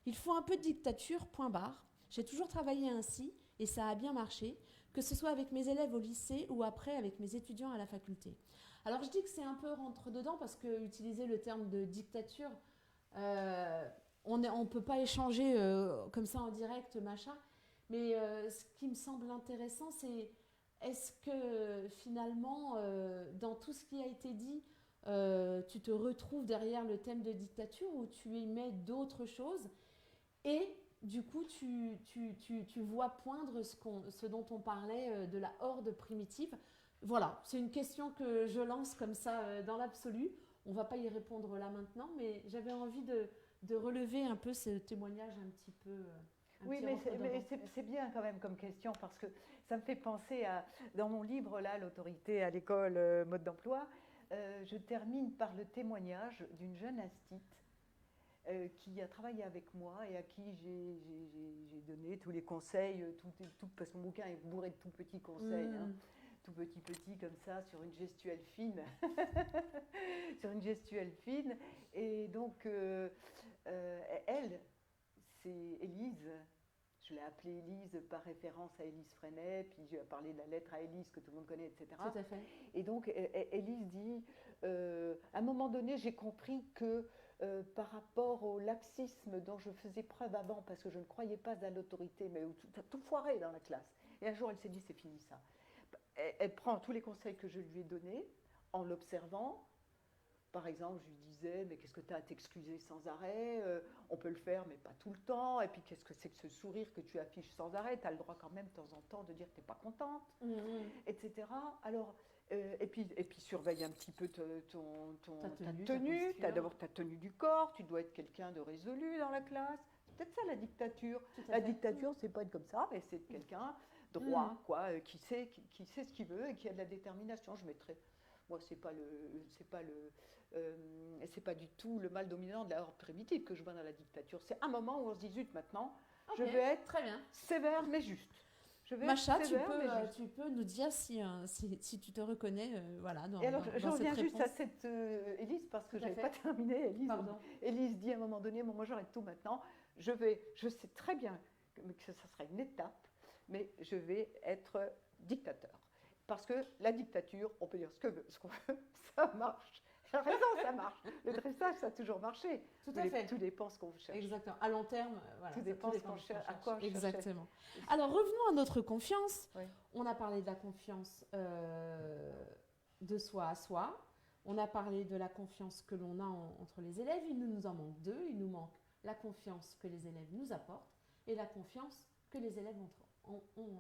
il faut un peu de dictature, point barre. J'ai toujours travaillé ainsi et ça a bien marché, que ce soit avec mes élèves au lycée ou après avec mes étudiants à la faculté. Alors je dis que c'est un peu rentre-dedans parce que utiliser le terme de dictature, on ne peut pas échanger comme ça en direct, Macha. Mais ce qui me semble intéressant, c'est est-ce que finalement, dans tout ce qui a été dit, tu te retrouves derrière le thème de dictature ou tu y mets d'autres choses et du coup, tu vois poindre ce dont on parlait de la horde primitive. Voilà, c'est une question que je lance comme ça dans l'absolu. On ne va pas y répondre là maintenant, mais j'avais envie de relever un peu ce témoignage un petit peu... Oui, mais c'est bien quand même comme question parce que ça me fait penser à, dans mon livre, là, l'autorité à l'école, mode d'emploi, je termine par le témoignage d'une jeune instite qui a travaillé avec moi et à qui j'ai donné tous les conseils, parce que mon bouquin est bourré de tout petits conseils, hein, tout petit comme ça, sur une gestuelle fine, sur une gestuelle fine. Et donc, elle, c'est Élise. Je l'ai appelée Élise par référence à Élise Freinet, puis je lui ai parlé de la lettre à Élise que tout le monde connaît, etc. Tout à fait. Et donc, Élise dit, à un moment donné, j'ai compris que par rapport au laxisme dont je faisais preuve avant, parce que je ne croyais pas à l'autorité, mais où tout foiré dans la classe. Et un jour, elle s'est dit, c'est fini ça. Elle prend tous les conseils que je lui ai donnés en l'observant. Par exemple, je lui disais, mais qu'est-ce que tu as à t'excuser sans arrêt, on peut le faire, mais pas tout le temps. Et puis, qu'est-ce que c'est que ce sourire que tu affiches sans arrêt? Tu as le droit quand même, de temps en temps, de dire que tu n'es pas contente, etc. Alors, et puis, surveille un petit peu ta tenue. Tu as d'abord ta tenue du corps, tu dois être quelqu'un de résolu dans la classe. C'est peut-être ça, la dictature. La dictature, c'est pas être comme ça, mais c'est quelqu'un droit, quoi, qui sait ce qu'il veut et qui a de la détermination. Je mettrais... Moi, c'est pas du tout le mal dominant de la horde primitive que je vois dans la dictature. C'est un moment où on se dit, zut, maintenant, je vais être très bien, sévère mais juste. Je vais Macha, être sévère, mais tu peux nous dire si tu te reconnais voilà, Et alors, je dans cette reviens juste réponse. à cette Élise, parce que Tout à je n'avais fait. pas terminé. Pardon. Élise dit à un moment donné, bon, moi j'arrête tout maintenant, je sais très bien que ça sera une étape, mais je vais être dictateur. Parce que la dictature, on peut dire ce qu'on veut, ça marche. Elle a raison, ça marche. Le dressage, ça a toujours marché. Tout à fait. Tout dépend ce qu'on cherche. Exactement. À long terme, voilà. Tout dépend de ce qu'on ce qu'on cherche, à quoi on cherche. Exactement. Alors, revenons à notre confiance. Oui. On a parlé de la confiance de soi à soi. On a parlé de la confiance que l'on a entre les élèves. Il nous en manque deux. Il nous manque la confiance que les élèves nous apportent et la confiance que les élèves ont entre eux.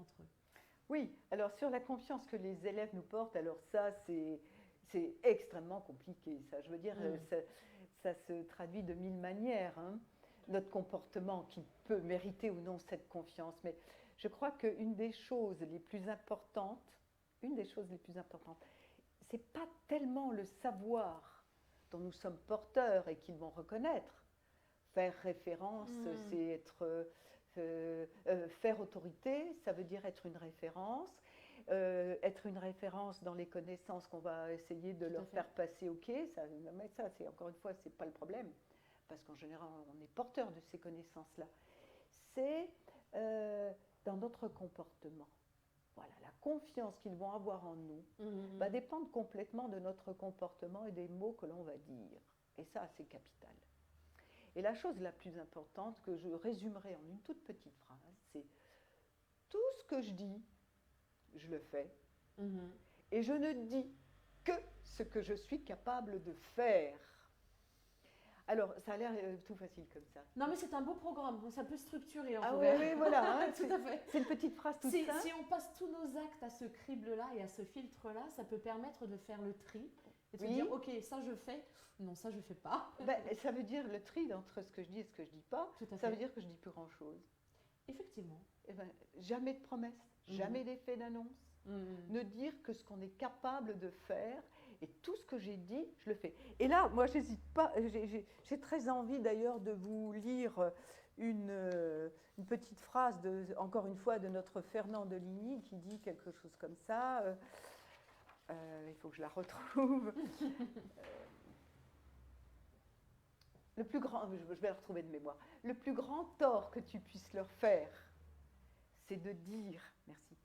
Oui, alors sur la confiance que les élèves nous portent, alors ça, c'est extrêmement compliqué. Ça, je veux dire, ça se traduit de mille manières, hein, notre comportement qui peut mériter ou non cette confiance. Mais je crois qu'une des choses les plus importantes, c'est pas tellement le savoir dont nous sommes porteurs et qu'ils vont reconnaître. Faire référence, c'est être... faire autorité, ça veut dire être une référence. Être une référence dans les connaissances qu'on va essayer de leur faire passer au quai, ça, c'est encore une fois, c'est pas le problème, parce qu'en général, on est porteur de ces connaissances-là. C'est dans notre comportement. Voilà, la confiance qu'ils vont avoir en nous va dépendre complètement de notre comportement et des mots que l'on va dire. Et ça, c'est capital. Et la chose la plus importante que je résumerai en une toute petite phrase, c'est tout ce que je dis, je le fais, et je ne dis que ce que je suis capable de faire. Alors, ça a l'air tout facile comme ça. Non, mais c'est un beau programme, ça peut structurer. Ah oui, voilà. Hein, tout à fait. C'est une petite phrase toute simple. Si on passe tous nos actes à ce crible-là et à ce filtre-là, ça peut permettre de faire le tri et de se dire, ok, ça je fais, non, ça je fais pas. Ça veut dire le tri entre ce que je dis et ce que je dis pas. Ça veut dire que je dis plus grand-chose. Effectivement. Jamais de promesses, jamais d'effet d'annonce. Ne dire que ce qu'on est capable de faire, et tout ce que j'ai dit, je le fais. Et là, moi, j'hésite pas, j'ai très envie d'ailleurs de vous lire une petite phrase, encore une fois, de notre Fernand de Ligny, qui dit quelque chose comme ça. Il faut que je la retrouve. Le plus grand, je vais la retrouver de mémoire. Le plus grand tort que tu puisses leur faire, c'est de dire, merci,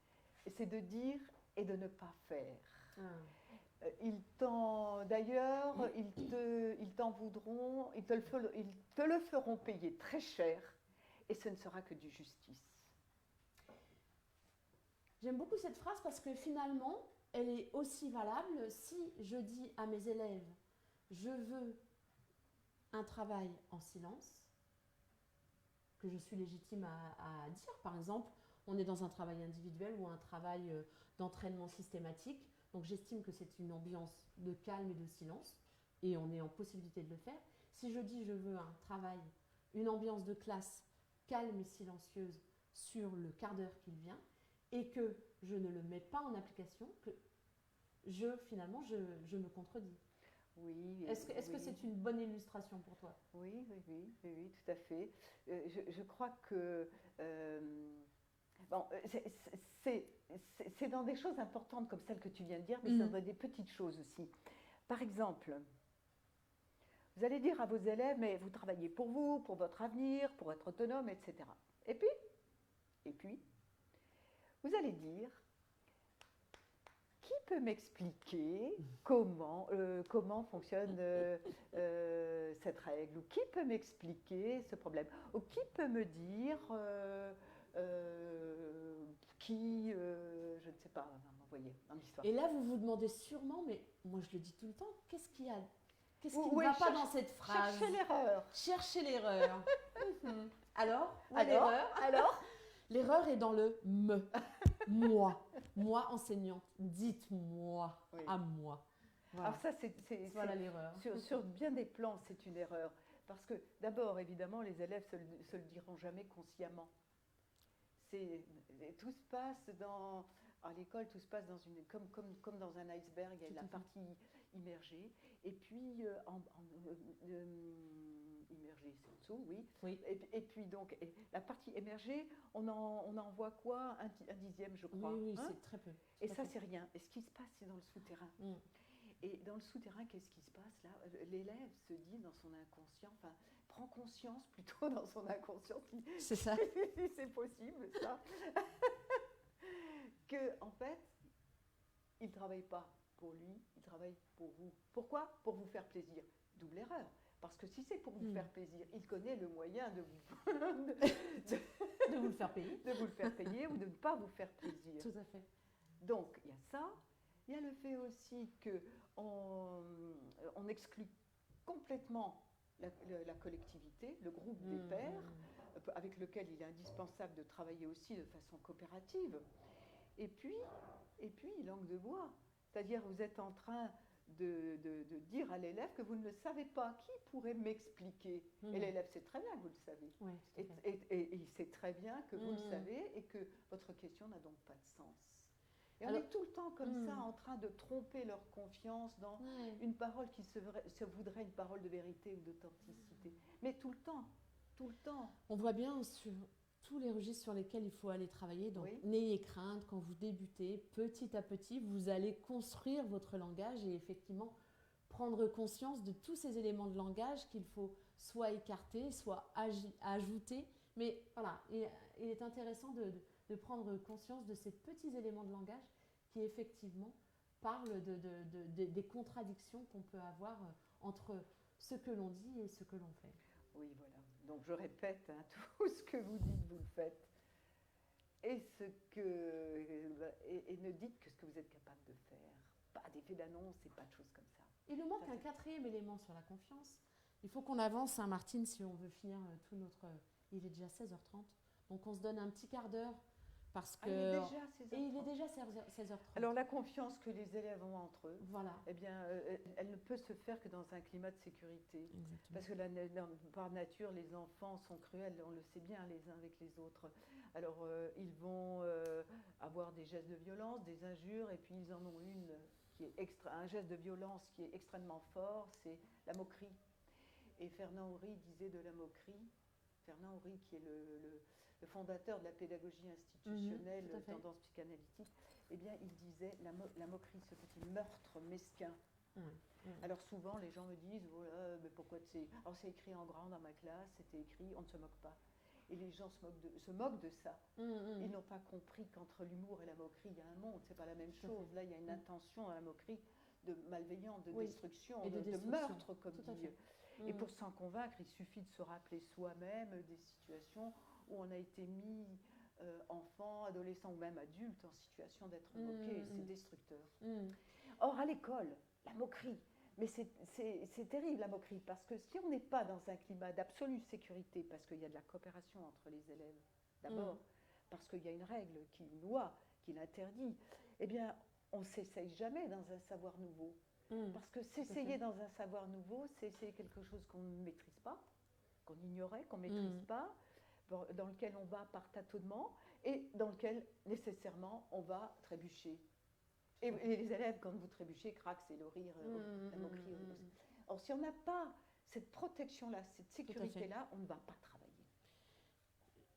c'est de dire et de ne pas faire. D'ailleurs, ils t'en voudront, ils te le feront payer très cher, et ce ne sera que du justice. J'aime beaucoup cette phrase parce que finalement, elle est aussi valable si je dis à mes élèves, je veux un travail en silence, que je suis légitime à dire. Par exemple, on est dans un travail individuel ou un travail d'entraînement systématique. Donc j'estime que c'est une ambiance de calme et de silence et on est en possibilité de le faire. Si je dis je veux un travail, une ambiance de classe calme et silencieuse sur le quart d'heure qu'il vient et que je ne le mets pas en application, que finalement je me contredis. Oui. Est-ce que c'est une bonne illustration pour toi? Oui, tout à fait. Je crois que c'est dans des choses importantes comme celles que tu viens de dire, mais c'est dans des petites choses aussi. Par exemple, vous allez dire à vos élèves, mais vous travaillez pour vous, pour votre avenir, pour être autonome, etc. Et puis, vous allez dire, qui peut m'expliquer comment fonctionne cette règle, ou qui peut m'expliquer ce problème, ou qui peut me dire je ne sais pas, vous voyez, dans l'histoire. Et là, vous vous demandez sûrement, mais moi je le dis tout le temps, qu'est-ce qui ne va pas dans cette phrase? Cherchez l'erreur. Cherchez l'erreur. Alors, l'erreur? L'erreur est dans le me. Moi, enseignante, dites-moi, à moi. Voilà. Alors ça, voilà l'erreur. Sur bien des plans, c'est une erreur. Parce que d'abord, évidemment, les élèves se le diront jamais consciemment. Tout se passe à l'école, tout se passe comme dans un iceberg. Il y a la partie immergé. Et puis, immergé, c'est en dessous, oui. Oui. Et puis, donc, la partie émergée, on en voit quoi? Un dixième, je crois. Oui, Hein? c'est très peu. Et Tout à ça, fait. c'est rien. Et ce qui se passe, c'est dans le souterrain. Mm. Et dans le souterrain, qu'est-ce qui se passe là? L'élève se dit dans son inconscient, enfin, prend conscience plutôt dans son inconscient, si C'est ça. si c'est possible, ça, que en fait, il ne travaille pas pour lui, il travaille pour vous. Pourquoi? Pour vous faire plaisir. Double erreur. Parce que si c'est pour vous faire plaisir, il connaît le moyen de De vous le faire payer. de vous le faire payer ou de ne pas vous faire plaisir. Tout à fait. Donc, il y a ça. Il y a le fait aussi qu'on exclut complètement la collectivité, le groupe des pairs, avec lequel il est indispensable de travailler aussi de façon coopérative. Et puis langue de bois. C'est-à-dire, vous êtes en train de dire à l'élève que vous ne le savez pas. Qui pourrait m'expliquer? Et l'élève sait très bien que vous le savez. Oui, tout à fait. Et il sait très bien que vous le savez et que votre question n'a donc pas de sens. Et on Alors, est tout le temps comme ça, en train de tromper leur confiance dans une parole qui se voudrait une parole de vérité ou d'authenticité. Mais tout le temps, tout le temps. On voit bien sur tous les registres sur lesquels il faut aller travailler. Donc, Oui. n'ayez crainte, quand vous débutez, petit à petit, vous allez construire votre langage et effectivement prendre conscience de tous ces éléments de langage qu'il faut soit écarter, soit ajouter. Mais voilà, il est intéressant de prendre conscience de ces petits éléments de langage qui effectivement parlent des contradictions qu'on peut avoir entre ce que l'on dit et ce que l'on fait. Oui, voilà. Donc je répète, hein, tout ce que vous dites, vous le faites. Et ne dites que ce que vous êtes capable de faire. Pas d'effet d'annonce et pas de choses comme ça. Il nous manque un quatrième élément sur la confiance. Il faut qu'on avance, hein, Martine, si on veut finir tout notre... Il est déjà 16h30, donc on se donne un petit quart d'heure parce que... il est déjà 16h30. Et il est déjà 16h30. Alors la confiance que les élèves ont entre eux, voilà. Eh bien, elle ne peut se faire que dans un climat de sécurité. Exactement. Parce que par nature, les enfants sont cruels, on le sait bien les uns avec les autres. Alors ils vont avoir des gestes de violence, des injures, et puis ils en ont une qui est un geste de violence qui est extrêmement fort, c'est la moquerie. Et Fernand Horry disait de la moquerie, Fernand Horry qui est le fondateur de la pédagogie institutionnelle, tendance psychanalytique, eh bien il disait la moquerie, ce petit meurtre mesquin. Alors souvent les gens me disent, voilà, mais pourquoi c'est... Alors c'est écrit en grand dans ma classe, c'était écrit, on ne se moque pas. Et les gens se moquent de ça. Ils n'ont pas compris qu'entre l'humour et la moquerie, il y a un monde, c'est pas la même chose. Là, il y a une intention à la moquerie de malveillance, de destruction, et de meurtre, comme dit. Et pour s'en convaincre, il suffit de se rappeler soi-même des situations où on a été mis, enfant, adolescent ou même adulte, en situation d'être moqué. C'est destructeur. Or, à l'école, la moquerie, mais c'est terrible la moquerie, parce que si on n'est pas dans un climat d'absolue sécurité, parce qu'il y a de la coopération entre les élèves, d'abord, parce qu'il y a une règle, une loi qui l'interdit, eh bien, on ne s'essaye jamais dans un savoir nouveau. Parce que s'essayer dans un savoir nouveau, c'est essayer quelque chose qu'on ne maîtrise pas, qu'on ignorait, qu'on ne maîtrise pas, dans lequel on va par tâtonnement et dans lequel nécessairement on va trébucher. Et les élèves, quand vous trébuchez, craquent, c'est le rire, la moquerie. Or, si on n'a pas cette protection-là, cette sécurité-là, on ne va pas travailler.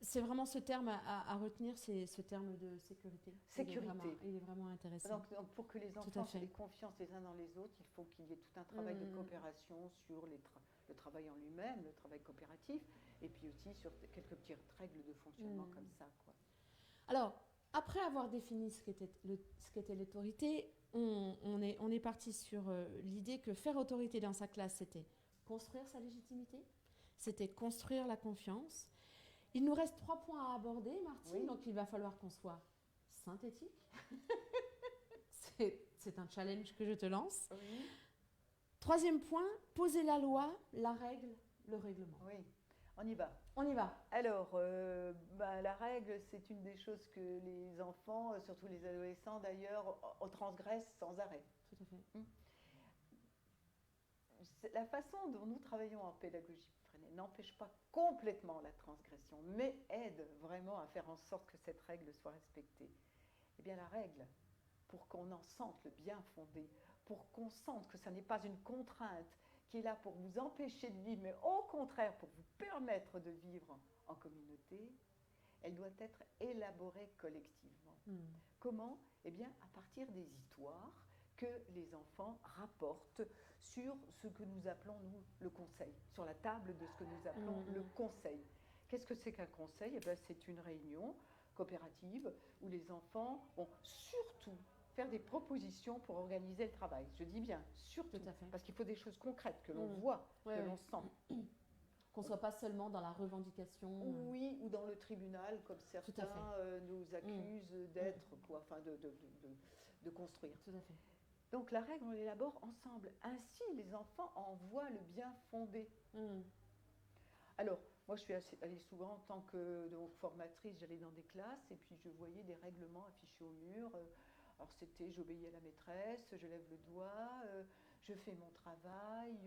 C'est vraiment ce terme à retenir, c'est ce terme de sécurité. Sécurité. Il est vraiment intéressant. Donc, pour que les enfants aient confiance les uns dans les autres, il faut qu'il y ait tout un travail de coopération sur le travail en lui-même, le travail coopératif, et puis aussi sur quelques petites règles de fonctionnement comme ça, quoi. Alors, après avoir défini ce qu'était l'autorité, on est parti sur l'idée que faire autorité dans sa classe, c'était construire sa légitimité, c'était construire la confiance. Il nous reste 3 points à aborder, Martine, donc il va falloir qu'on soit synthétique. C'est un challenge que je te lance. Oui. 3e point, poser la loi, la règle, le règlement. Oui, on y va. On y va. Alors, la règle, c'est une des choses que les enfants, surtout les adolescents d'ailleurs, transgressent sans arrêt. Tout à fait. La façon dont nous travaillons en pédagogie n'empêche pas complètement la transgression, mais aide vraiment à faire en sorte que cette règle soit respectée. Eh bien, la règle, pour qu'on en sente le bien fondé, pour qu'on sente que ça n'est pas une contrainte qui est là pour vous empêcher de vivre, mais au contraire pour vous permettre de vivre en communauté, elle doit être élaborée collectivement. Comment? Eh bien, à partir des histoires que les enfants rapportent sur ce que nous appelons, nous, le conseil, sur la table de ce que nous appelons le conseil. Qu'est-ce que c'est qu'un conseil? Eh bien, c'est une réunion coopérative où les enfants vont surtout faire des propositions pour organiser le travail. Je dis bien surtout, parce qu'il faut des choses concrètes que l'on voit, que l'on sent. Qu'on ne soit pas seulement dans la revendication. Oui, ou dans le tribunal, comme certains nous accusent d'être, enfin de construire. Tout à fait. Donc la règle, on l'élabore ensemble. Ainsi, les enfants en voient le bien fondé. Alors, moi, je suis allée souvent en tant que formatrice, j'allais dans des classes et puis je voyais des règlements affichés au mur. Alors, c'était j'obéis à la maîtresse, je lève le doigt, je fais mon travail,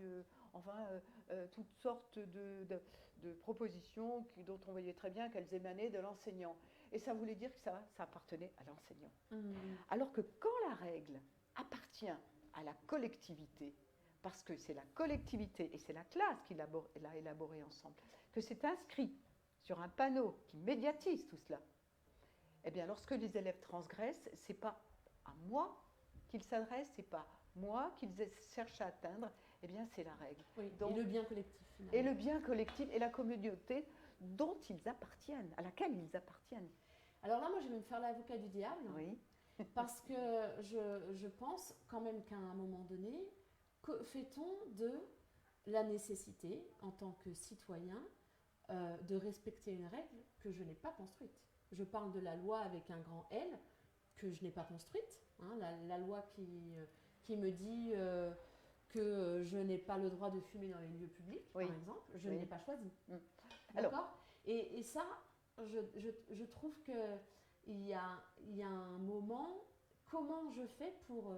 toutes sortes de propositions dont on voyait très bien qu'elles émanaient de l'enseignant. Et ça voulait dire que ça appartenait à l'enseignant. Alors que quand la règle appartient à la collectivité, parce que c'est la collectivité et c'est la classe qui l'a élaboré ensemble, que c'est inscrit sur un panneau qui médiatise tout cela, eh bien, lorsque les élèves transgressent, ce n'est pas à moi qu'ils s'adressent, ce n'est pas moi qu'ils cherchent à atteindre, eh bien, c'est la règle. Oui, donc, et le bien collectif. Finalement. Et le bien collectif et la communauté dont ils appartiennent, à laquelle ils appartiennent. Alors là, moi, je vais me faire l'avocat du diable. Oui. Parce que je pense quand même qu'à un moment donné, que fait-on de la nécessité, en tant que citoyen, de respecter une règle que je n'ai pas construite? Je parle de la loi avec un grand L, que je n'ai pas construite. Hein, la loi qui me dit que je n'ai pas le droit de fumer dans les lieux publics, par exemple, je ne l'ai pas choisi. D'accord? Et ça, je trouve qu'il y a un moment, comment je fais pour...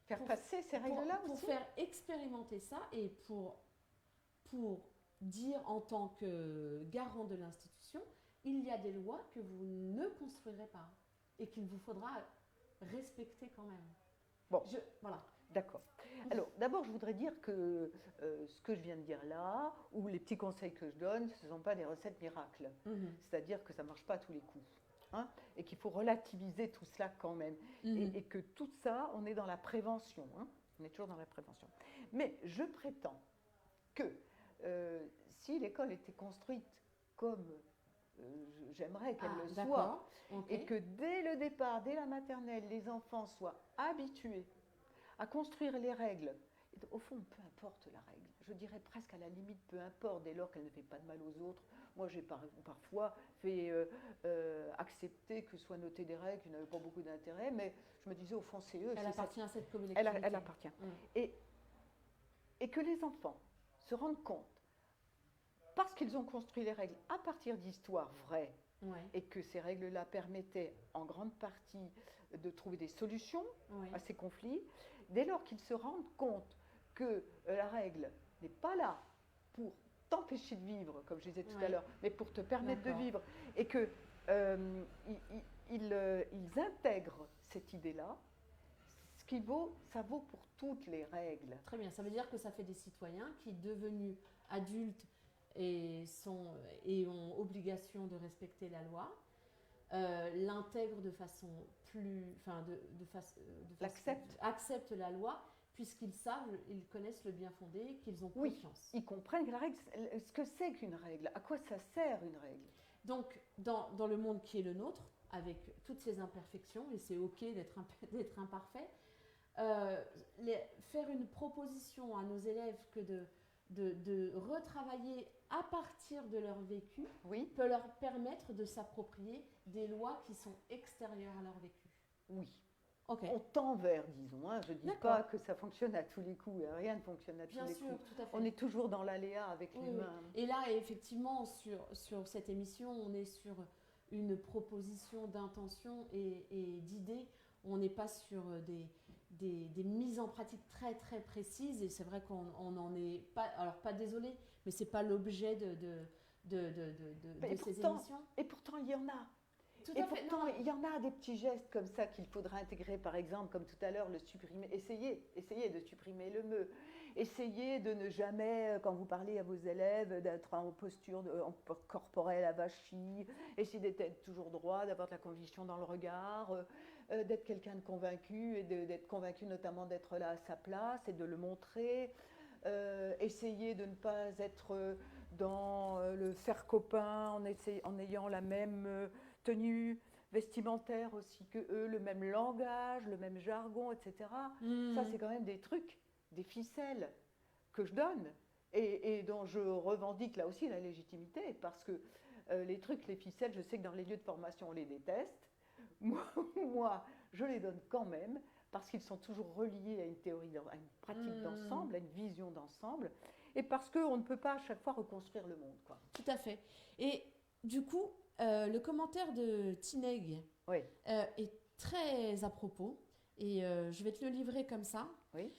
faire passer ces règles-là aussi. Pour faire expérimenter ça et pour dire en tant que garant de l'institution, il y a des lois que vous ne construirez pas et qu'il vous faudra respecter quand même. Bon, voilà. D'accord. Alors, d'abord, je voudrais dire que ce que je viens de dire là, ou les petits conseils que je donne, ce ne sont pas des recettes miracles. C'est-à-dire que ça ne marche pas à tous les coups. Hein, et qu'il faut relativiser tout cela quand même. Et que tout ça, on est dans la prévention. Hein, on est toujours dans la prévention. Mais je prétends que si l'école était construite comme j'aimerais qu'elle le soit, et que dès le départ, dès la maternelle, les enfants soient habitués à construire les règles, au fond, peu importe la règle, je dirais presque à la limite, peu importe, dès lors qu'elle ne fait pas de mal aux autres. Moi, j'ai parfois fait accepter que soient notées des règles qui n'avaient pas beaucoup d'intérêt, mais je me disais, au fond, c'est eux. Elle appartient à cette communauté. Elle appartient. Et que les enfants se rendent compte, parce qu'ils ont construit les règles à partir d'histoires vraies, et que ces règles-là permettaient en grande partie de trouver des solutions à ces conflits, dès lors qu'ils se rendent compte que la règle n'est pas là pour t'empêcher de vivre, comme je disais tout à l'heure, mais pour te permettre de vivre, et qu'ils intègrent cette idée-là, ça vaut pour toutes les règles. Très bien, ça veut dire que ça fait des citoyens qui, devenus adultes et ont obligation de respecter la loi, l'intègrent de façon acceptent la loi, puisqu'ils savent, ils connaissent le bien fondé, qu'ils ont confiance. Ils comprennent que la règle, ce que c'est qu'une règle, à quoi ça sert une règle. Donc, dans le monde qui est le nôtre, avec toutes ces imperfections, et c'est OK d'être imparfait, faire une proposition à nos élèves que de retravailler à partir de leur vécu peut leur permettre de s'approprier des lois qui sont extérieures à leur vécu. Oui. Okay. On tend vers, disons. Hein. Je ne dis pas que ça fonctionne à tous les coups. Rien ne fonctionne à tous les coups. Tout à fait. On est toujours dans l'aléa avec l'humain. Et là, effectivement, sur cette émission, on est sur une proposition d'intention et d'idées. On n'est pas sur des mises en pratique très, très précises. Et c'est vrai qu'on n'en est pas... Alors, pas désolé, mais ce n'est pas l'objet de ces émissions. Et pourtant, il y en a. Tout Et à fait. pourtant, Non, il y en a des petits gestes comme ça qu'il faudra intégrer, par exemple, comme tout à l'heure, le supprimer. Essayez de supprimer le me. Essayez de ne jamais, quand vous parlez à vos élèves, d'être en posture corporelle avachie. Essayez d'être toujours droit, d'avoir de la conviction dans le regard, d'être quelqu'un de convaincu et d'être convaincu notamment d'être là à sa place et de le montrer. Essayez de ne pas être dans le faire copain en ayant la même tenue vestimentaire aussi que eux, le même langage, le même jargon, etc. Ça, c'est quand même des trucs, des ficelles que je donne et dont je revendique là aussi la légitimité parce que les trucs, les ficelles, je sais que dans les lieux de formation, on les déteste. Moi, je les donne quand même parce qu'ils sont toujours reliés à une théorie, à une pratique d'ensemble, à une vision d'ensemble, et parce qu'on ne peut pas à chaque fois reconstruire le monde, quoi. tout à fait. Et du coup, le commentaire de Tineg Oui, est très à propos et je vais te le livrer comme ça. oui.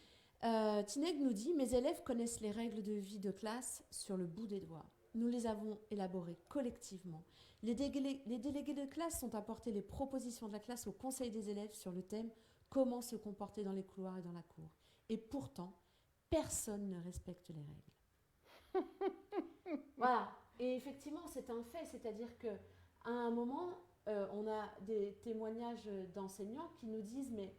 Tineg nous dit: mes élèves connaissent les règles de vie de classe sur le bout des doigts. Nous les avons élaborées collectivement. Les délégués de classe ont apporté les propositions de la classe au conseil des élèves sur le thème comment se comporter dans les couloirs et dans la cour. Et pourtant, personne ne respecte les règles. Voilà. Et effectivement, c'est un fait. C'est-à-dire qu'à un moment, on a des témoignages d'enseignants qui nous disent: mais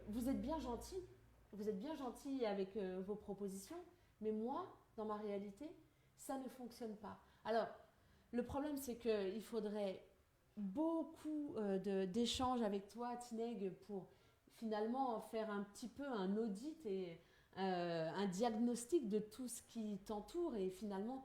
vous êtes bien gentils. Vous êtes bien gentils avec vos propositions, mais moi, dans ma réalité, ça ne fonctionne pas. Alors, le problème, c'est qu'il faudrait beaucoup d'échanges avec toi, Tineg, pour finalement faire un petit peu un audit et un diagnostic de tout ce qui t'entoure et finalement,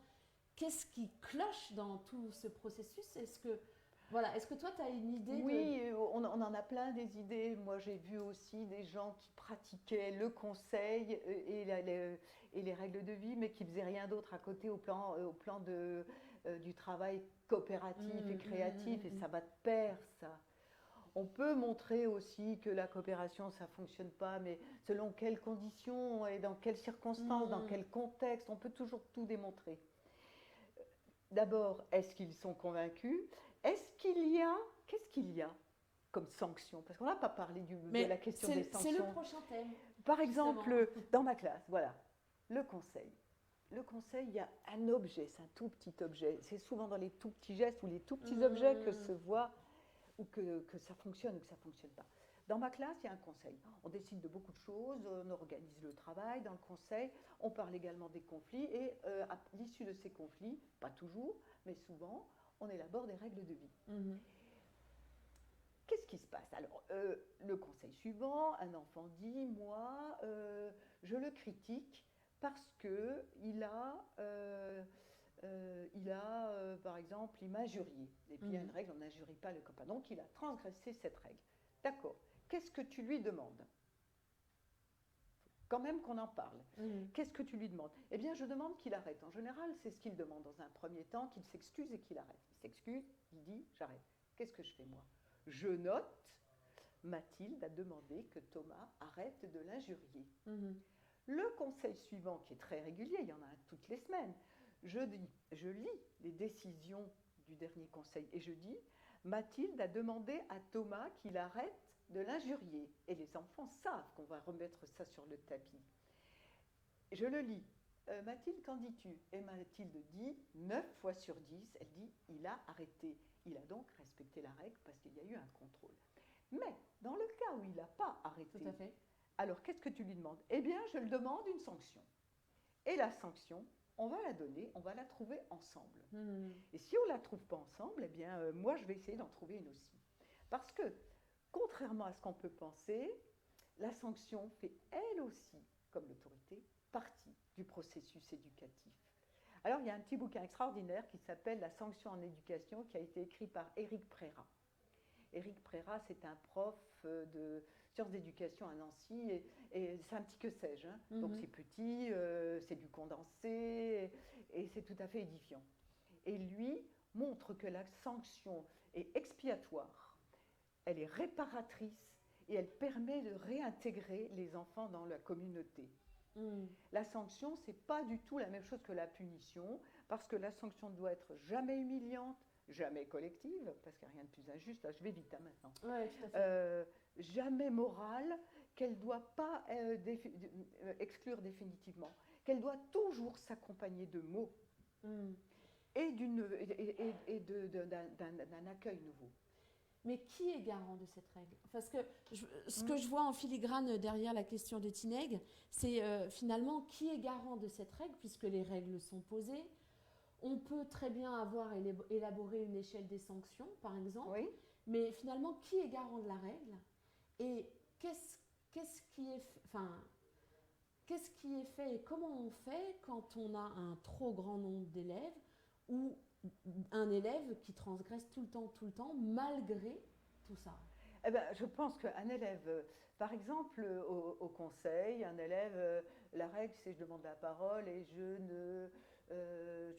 qu'est-ce qui cloche dans tout ce processus? Est-ce que toi, tu as une idée Oui, on en a plein des idées. Moi, j'ai vu aussi des gens qui pratiquaient le conseil et les règles de vie, mais qui faisaient rien d'autre à côté au plan du travail coopératif et créatif, et ça va de pair, ça. On peut montrer aussi que la coopération, ça ne fonctionne pas, mais selon quelles conditions et dans quelles circonstances, dans quel contexte, on peut toujours tout démontrer. D'abord, est-ce qu'ils sont convaincus? Qu'est-ce qu'il y a comme sanction? Parce qu'on n'a pas parlé de la question des sanctions. C'est le prochain thème. Par exemple, dans ma classe, voilà, le conseil. Le conseil, il y a un objet, c'est un tout petit objet. C'est souvent dans les tout petits gestes ou les tout petits objets que se voit ou que ça fonctionne ou que ça ne fonctionne pas. Dans ma classe, il y a un conseil. On décide de beaucoup de choses, on organise le travail dans le conseil, on parle également des conflits et à l'issue de ces conflits, pas toujours, mais souvent, on élabore des règles de vie. Qu'est-ce qui se passe? Alors, le conseil suivant, un enfant dit: moi, je le critique parce qu'il par exemple, il m'a injurié. Et puis il y a une règle, on n'injurie pas le copain. Donc il a transgressé cette règle. D'accord. Qu'est-ce que tu lui demandes? Quand même qu'on en parle. Qu'est-ce que tu lui demandes? Eh bien, je demande qu'il arrête. En général, c'est ce qu'il demande dans un premier temps, qu'il s'excuse et qu'il arrête. Il s'excuse, il dit: j'arrête. Qu'est-ce que je fais, moi? Je note: Mathilde a demandé que Thomas arrête de l'injurier. Le conseil suivant, qui est très régulier, il y en a un toutes les semaines, je lis les décisions du dernier conseil et je dis: Mathilde a demandé à Thomas qu'il arrête de l'injurier. Et les enfants savent qu'on va remettre ça sur le tapis. Je le lis. Mathilde, qu'en dis-tu? Et Mathilde dit 9 fois sur 10, elle dit: il a arrêté. Il a donc respecté la règle parce qu'il y a eu un contrôle. Mais dans le cas où il n'a pas arrêté, tout à fait. Alors qu'est-ce que tu lui demandes? Eh bien, je lui demande une sanction. Et la sanction, on va la donner, on va la trouver ensemble. Et si on ne la trouve pas ensemble, eh bien, moi, je vais essayer d'en trouver une aussi. Parce que, contrairement à ce qu'on peut penser, la sanction fait elle aussi, comme l'autorité, partie du processus éducatif. Alors, il y a un petit bouquin extraordinaire qui s'appelle La sanction en éducation, qui a été écrit par Éric Préra. Éric Préra, c'est un prof de sciences d'éducation à Nancy, et c'est un petit que sais-je. Donc c'est petit, c'est du condensé, et c'est tout à fait édifiant. Et lui montre que la sanction est expiatoire, elle est réparatrice, et elle permet de réintégrer les enfants dans la communauté. La sanction, ce n'est pas du tout la même chose que la punition, parce que la sanction ne doit être jamais humiliante, jamais collective, parce qu'il n'y a rien de plus injuste, là je vais vite maintenant, Ouais, tout à fait. jamais morale, qu'elle ne doit pas exclure définitivement, qu'elle doit toujours s'accompagner de mots Mm. et d'un accueil nouveau. Mais qui est garant de cette règle? Parce que ce que je vois en filigrane derrière la question de Tineg, c'est finalement qui est garant de cette règle, puisque les règles sont posées. On peut très bien avoir élaboré une échelle des sanctions, par exemple, Oui. mais finalement, qui est garant de la règle? Et qu'est-ce qui est, enfin, qu'est-ce qui est fait et comment on fait quand on a un trop grand nombre d'élèves ou un élève qui transgresse tout le temps, malgré tout ça? Eh ben, je pense qu'un élève, par exemple, au conseil, un élève, la règle, c'est je demande la parole et je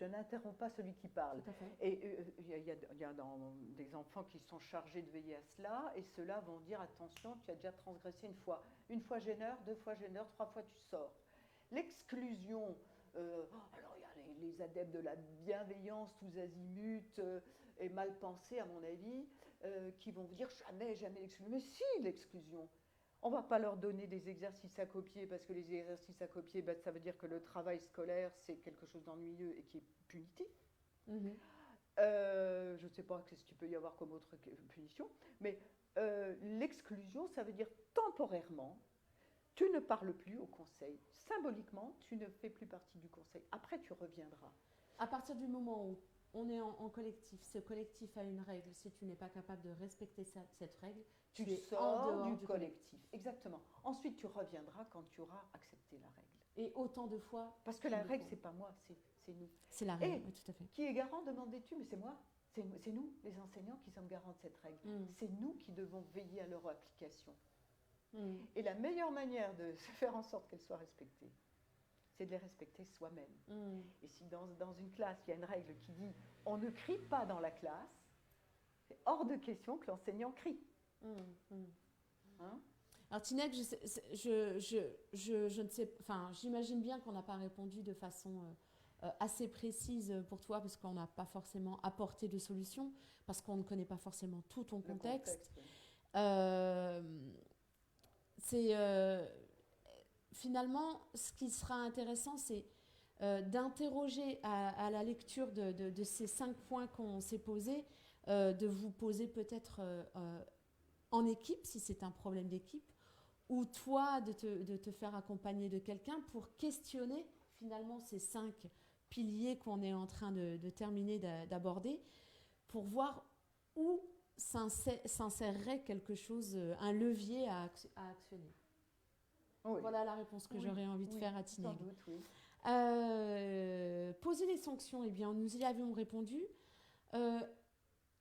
n'interromps pas celui qui parle. Tout à fait. Et il y a des enfants qui sont chargés de veiller à cela, et ceux-là vont dire attention, tu as déjà transgressé une fois gêneur, 2 fois gêneur, 3 fois tu sors. L'exclusion, alors il y a les adeptes de la bienveillance tous azimuts et mal pensés à mon avis, qui vont vous dire jamais, jamais l'exclusion. Mais si, l'exclusion. On ne va pas leur donner des exercices à copier parce que les exercices à copier, ben, ça veut dire que le travail scolaire, c'est quelque chose d'ennuyeux et qui est punitif. Mhm. Je ne sais pas ce qu'il peut y avoir comme autre punition, mais l'exclusion, ça veut dire temporairement, tu ne parles plus au conseil. Symboliquement, tu ne fais plus partie du conseil. Après, tu reviendras. À partir du moment où on est en collectif, ce collectif a une règle, si tu n'es pas capable de respecter cette règle, Tu es sors en dehors du collectif. Exactement. Ensuite, tu reviendras quand tu auras accepté la règle. Et autant de fois. Parce que la règle, c'est pas moi, c'est nous. C'est la règle, Et oui, tout à fait. qui est garant, demandais-tu, mais c'est moi. C'est nous, les enseignants, qui sommes garants de cette règle. C'est nous qui devons veiller à leur application. Et la meilleure manière de faire en sorte qu'elle soit respectée, c'est de les respecter soi-même. Et si dans une classe, il y a une règle qui dit on ne crie pas dans la classe, c'est hors de question que l'enseignant crie. Hein? Alors Tineg, je ne sais, enfin, j'imagine bien qu'on n'a pas répondu de façon assez précise pour toi, parce qu'on n'a pas forcément apporté de solution, parce qu'on ne connaît pas forcément tout ton contexte. Finalement, ce qui sera intéressant, c'est d'interroger à la lecture de ces 5 points qu'on s'est posés, de vous poser peut-être en équipe, si c'est un problème d'équipe, ou toi de te faire accompagner de quelqu'un pour questionner finalement ces 5 piliers qu'on est en train de terminer d'aborder, pour voir où s'insérerait quelque chose, un levier à actionner. Oui. Voilà la réponse que j'aurais envie de faire à Tineg. Sans doute, oui. Poser les sanctions, eh bien, nous y avions répondu.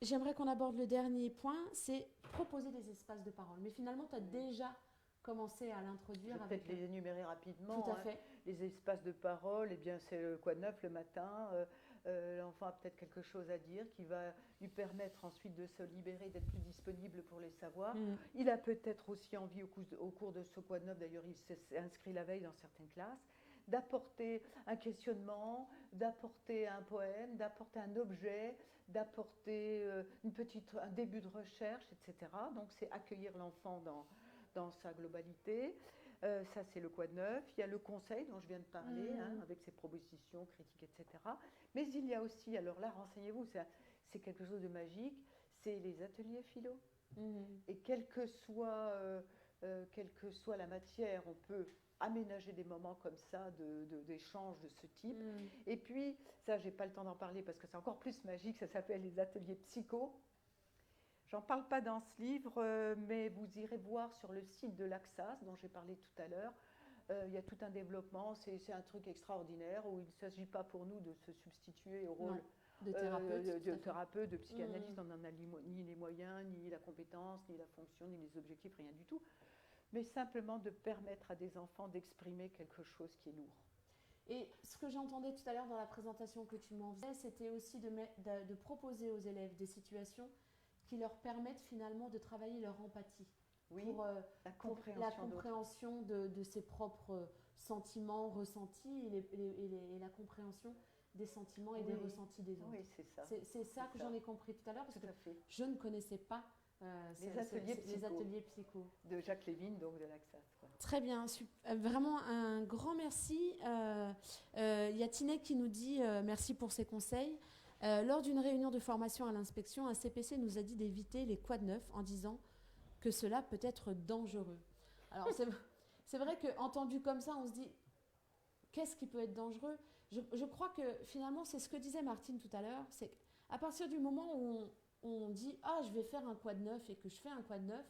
J'aimerais qu'on aborde le dernier point, c'est proposer des espaces de parole. Mais finalement, tu as déjà commencé à l'introduire. Je vais peut-être les énumérer rapidement. Tout à fait. Les espaces de parole, eh bien, c'est quoi de neuf le matin. L'enfant a peut-être quelque chose à dire qui va lui permettre ensuite de se libérer, d'être plus disponible pour les savoirs. Il a peut-être aussi envie au cours de ce quoi de neuf, d'ailleurs il s'est inscrit la veille dans certaines classes, d'apporter un questionnement, d'apporter un poème, d'apporter un objet, d'apporter un début de recherche, etc. Donc c'est accueillir l'enfant dans sa globalité. Ça, c'est le quoi de neuf. Il y a le conseil dont je viens de parler, avec ses propositions, critiques, etc. Mais il y a aussi, alors là, renseignez-vous, c'est quelque chose de magique, c'est les ateliers philo. Et quelle que soit la matière, on peut aménager des moments comme ça d'échange de ce type. Et puis, ça, je n'ai pas le temps d'en parler parce que c'est encore plus magique, ça s'appelle les ateliers psycho. J'en parle pas dans ce livre, mais vous irez voir sur le site de l'Axas, dont j'ai parlé tout à l'heure. Il y a tout un développement, c'est un truc extraordinaire où il ne s'agit pas pour nous de se substituer au rôle de thérapeute, de psychanalyste. On n'en a ni les moyens, ni la compétence, ni la fonction, ni les objectifs, rien du tout. Mais simplement de permettre à des enfants d'exprimer quelque chose qui est lourd. Et ce que j'entendais tout à l'heure dans la présentation que tu m'en faisais, c'était aussi de proposer aux élèves des situations qui leur permettent finalement de travailler leur empathie. Oui, pour la compréhension de ses propres sentiments ressentis et la compréhension des sentiments et des ressentis des autres. Oui, c'est ça. C'est ça que j'en ai compris tout à l'heure, parce Tout que à fait. je ne connaissais pas Les ateliers psycho. De Jacques Lévin, donc de l'Axas. Très bien, vraiment un grand merci. Il y a Tinek qui nous dit merci pour ses conseils. Lors d'une réunion de formation à l'inspection, un CPC nous a dit d'éviter les quads neufs en disant que cela peut être dangereux. Alors c'est vrai qu'entendu comme ça, on se dit qu'est-ce qui peut être dangereux? Je crois que finalement, c'est ce que disait Martine tout à l'heure, c'est qu'à partir du moment où on dit « Ah, je vais faire un quad neuf » et que je fais un quad neuf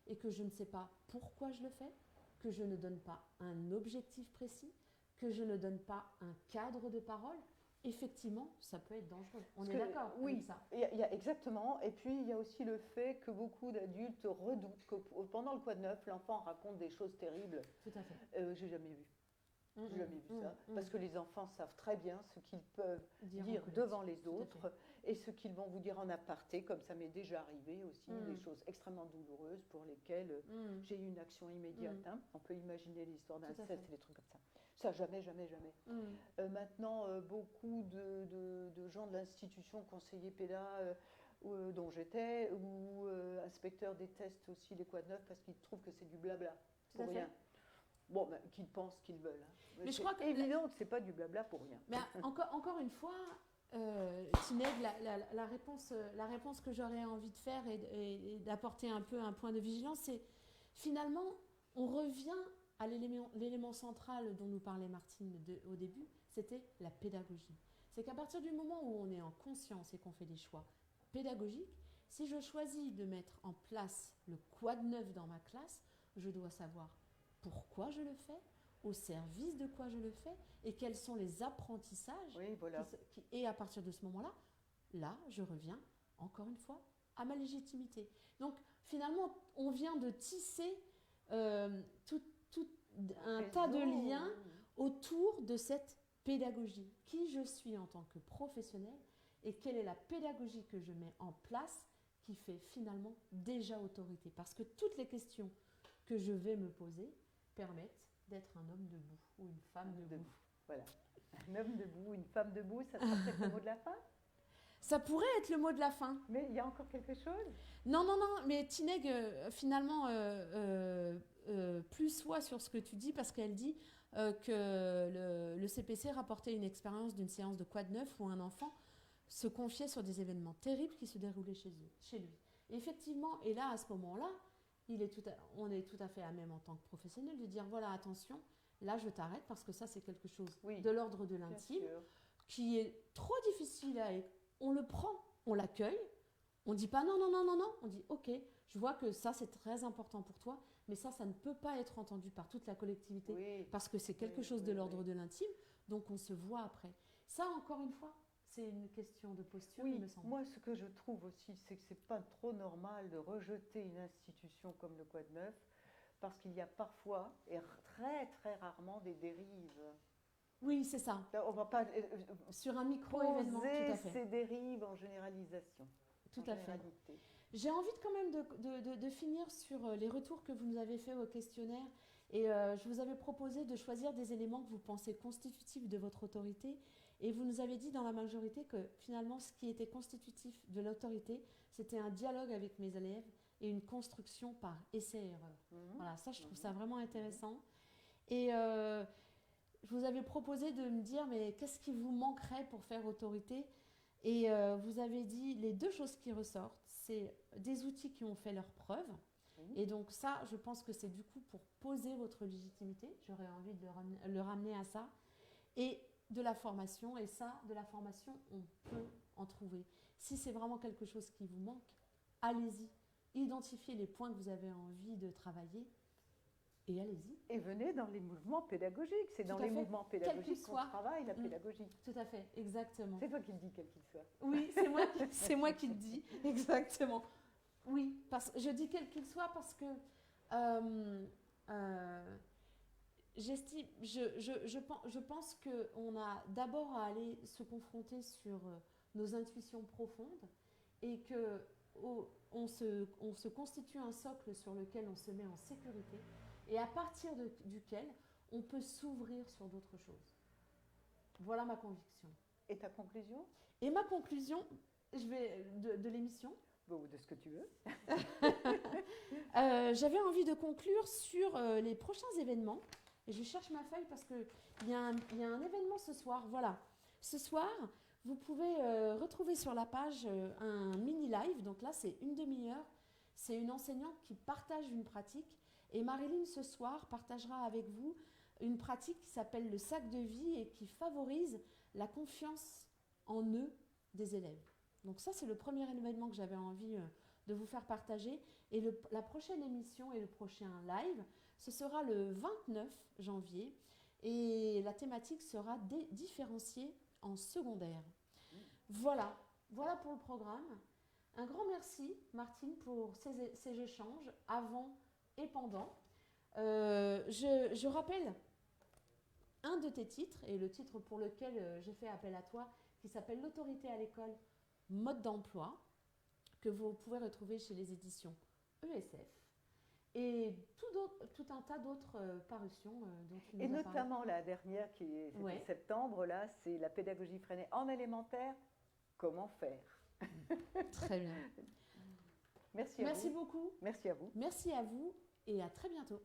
et que je ne sais pas pourquoi je le fais, que je ne donne pas un objectif précis, que je ne donne pas un cadre de parole, effectivement, ça peut être dangereux. On est d'accord avec ça? Oui, exactement. Et puis, il y a aussi le fait que beaucoup d'adultes redoutent que pendant le quad neuf, l'enfant raconte des choses terribles. Tout à fait. J'ai jamais vu. J'ai jamais vu ça. Parce que les enfants savent très bien ce qu'ils peuvent dire devant les autres et ce qu'ils vont vous dire en aparté, comme ça m'est déjà arrivé aussi, des choses extrêmement douloureuses pour lesquelles j'ai eu une action immédiate. Hein. On peut imaginer l'histoire d'inceste et des trucs comme ça. Ça, jamais, jamais, jamais. Maintenant, beaucoup de gens de l'institution, conseillers pédas dont j'étais, ou inspecteurs détestent aussi les quad neufs parce qu'ils trouvent que c'est du blabla, pour rien. Bon, ben, qu'ils pensent qu'ils veulent. Hein. Mais je crois que évident que c'est pas du blabla pour rien. Mais encore une fois, Tineg, la réponse que j'aurais envie de faire et d'apporter un peu un point de vigilance, c'est finalement, on revient à l'élément central dont nous parlait Martine au début, c'était la pédagogie. C'est qu'à partir du moment où on est en conscience et qu'on fait des choix pédagogiques, si je choisis de mettre en place le quad neuf dans ma classe, je dois savoir pourquoi je le fais, au service de quoi je le fais et quels sont les apprentissages. Et à partir de ce moment-là, je reviens encore une fois à ma légitimité. Donc finalement, on vient de tisser tout un tas de liens autour de cette pédagogie. Qui je suis en tant que professionnel et quelle est la pédagogie que je mets en place qui fait finalement déjà autorité. Parce que toutes les questions que je vais me poser permettent d'être un homme debout ou une femme debout. Voilà. Un homme debout, une femme debout, ça sera peut-être le mot de la fin? Ça pourrait être le mot de la fin. Mais il y a encore quelque chose? Non, mais Tineg, finalement, plus soit sur ce que tu dis, parce qu'elle dit que le CPC rapportait une expérience d'une séance de quad neuf où un enfant se confiait sur des événements terribles qui se déroulaient chez lui. Et effectivement, et là, à ce moment-là, on est tout à fait à même en tant que professionnel de dire voilà, attention, là je t'arrête parce que ça c'est quelque chose de l'ordre de l'intime qui est trop difficile à... On le prend, on l'accueille, on ne dit pas non, on dit ok, je vois que ça c'est très important pour toi, mais ça ne peut pas être entendu par toute la collectivité parce que c'est quelque chose de l'ordre de l'intime, donc on se voit après. Ça encore une fois, c'est une question de posture, il me semble. Moi, ce que je trouve aussi, c'est que ce n'est pas trop normal de rejeter une institution comme le quad neuf, parce qu'il y a parfois, et très très rarement, des dérives. Oui, c'est ça. On ne va pas sur un micro-événement, tout à fait. Ces dérives en généralisation. Tout à fait. J'ai envie quand même de finir sur les retours que vous nous avez faits au questionnaire. Et je vous avais proposé de choisir des éléments que vous pensez constitutifs de votre autorité. Et vous nous avez dit dans la majorité que finalement, ce qui était constitutif de l'autorité, c'était un dialogue avec mes élèves et une construction par essai-erreur. Voilà, ça, je trouve ça vraiment intéressant. Et je vous avais proposé de me dire, mais qu'est-ce qui vous manquerait pour faire autorité? Et vous avez dit, les deux choses qui ressortent, c'est des outils qui ont fait leurs preuves. Et donc ça, je pense que c'est du coup pour poser votre légitimité. J'aurais envie de le ramener à ça. Et de la formation, et ça, de la formation, on peut en trouver. Si c'est vraiment quelque chose qui vous manque, allez-y, identifiez les points que vous avez envie de travailler, et allez-y. Et venez dans les mouvements pédagogiques, c'est dans les mouvements pédagogiques qu'on travaille la pédagogie. Tout à fait, exactement. C'est toi qui le dis, quel qu'il soit. Oui, c'est moi qui le dis, exactement. Oui, je dis quel qu'il soit parce que j'estime, je pense qu'on a d'abord à aller se confronter sur nos intuitions profondes et qu'on se constitue un socle sur lequel on se met en sécurité et à partir duquel on peut s'ouvrir sur d'autres choses. Voilà ma conviction. Et ta conclusion? Et ma conclusion de l'émission, Ou de ce que tu veux. j'avais envie de conclure sur les prochains événements. Et je cherche ma feuille parce qu'il y a un événement ce soir. Voilà. Ce soir, vous pouvez retrouver sur la page un mini live. Donc là, c'est une demi-heure. C'est une enseignante qui partage une pratique. Et Marilyn, ce soir, partagera avec vous une pratique qui s'appelle le sac de vie et qui favorise la confiance en eux des élèves. Donc ça, c'est le premier événement que j'avais envie de vous faire partager. Et la prochaine émission et le prochain live, ce sera le 29 janvier. Et la thématique sera différenciée en secondaire. Voilà pour le programme. Un grand merci, Martine, pour ces échanges avant et pendant. Je rappelle un de tes titres, et le titre pour lequel j'ai fait appel à toi, qui s'appelle L'autorité à l'école, mode d'emploi, que vous pouvez retrouver chez les éditions ESF. Et tout un tas d'autres parutions dont tu nous as parlé. Et notamment la dernière qui est septembre, là, c'est la pédagogie freinée en élémentaire. Comment faire? Très bien. Merci à vous. Merci beaucoup. Merci à vous. Merci à vous et à très bientôt.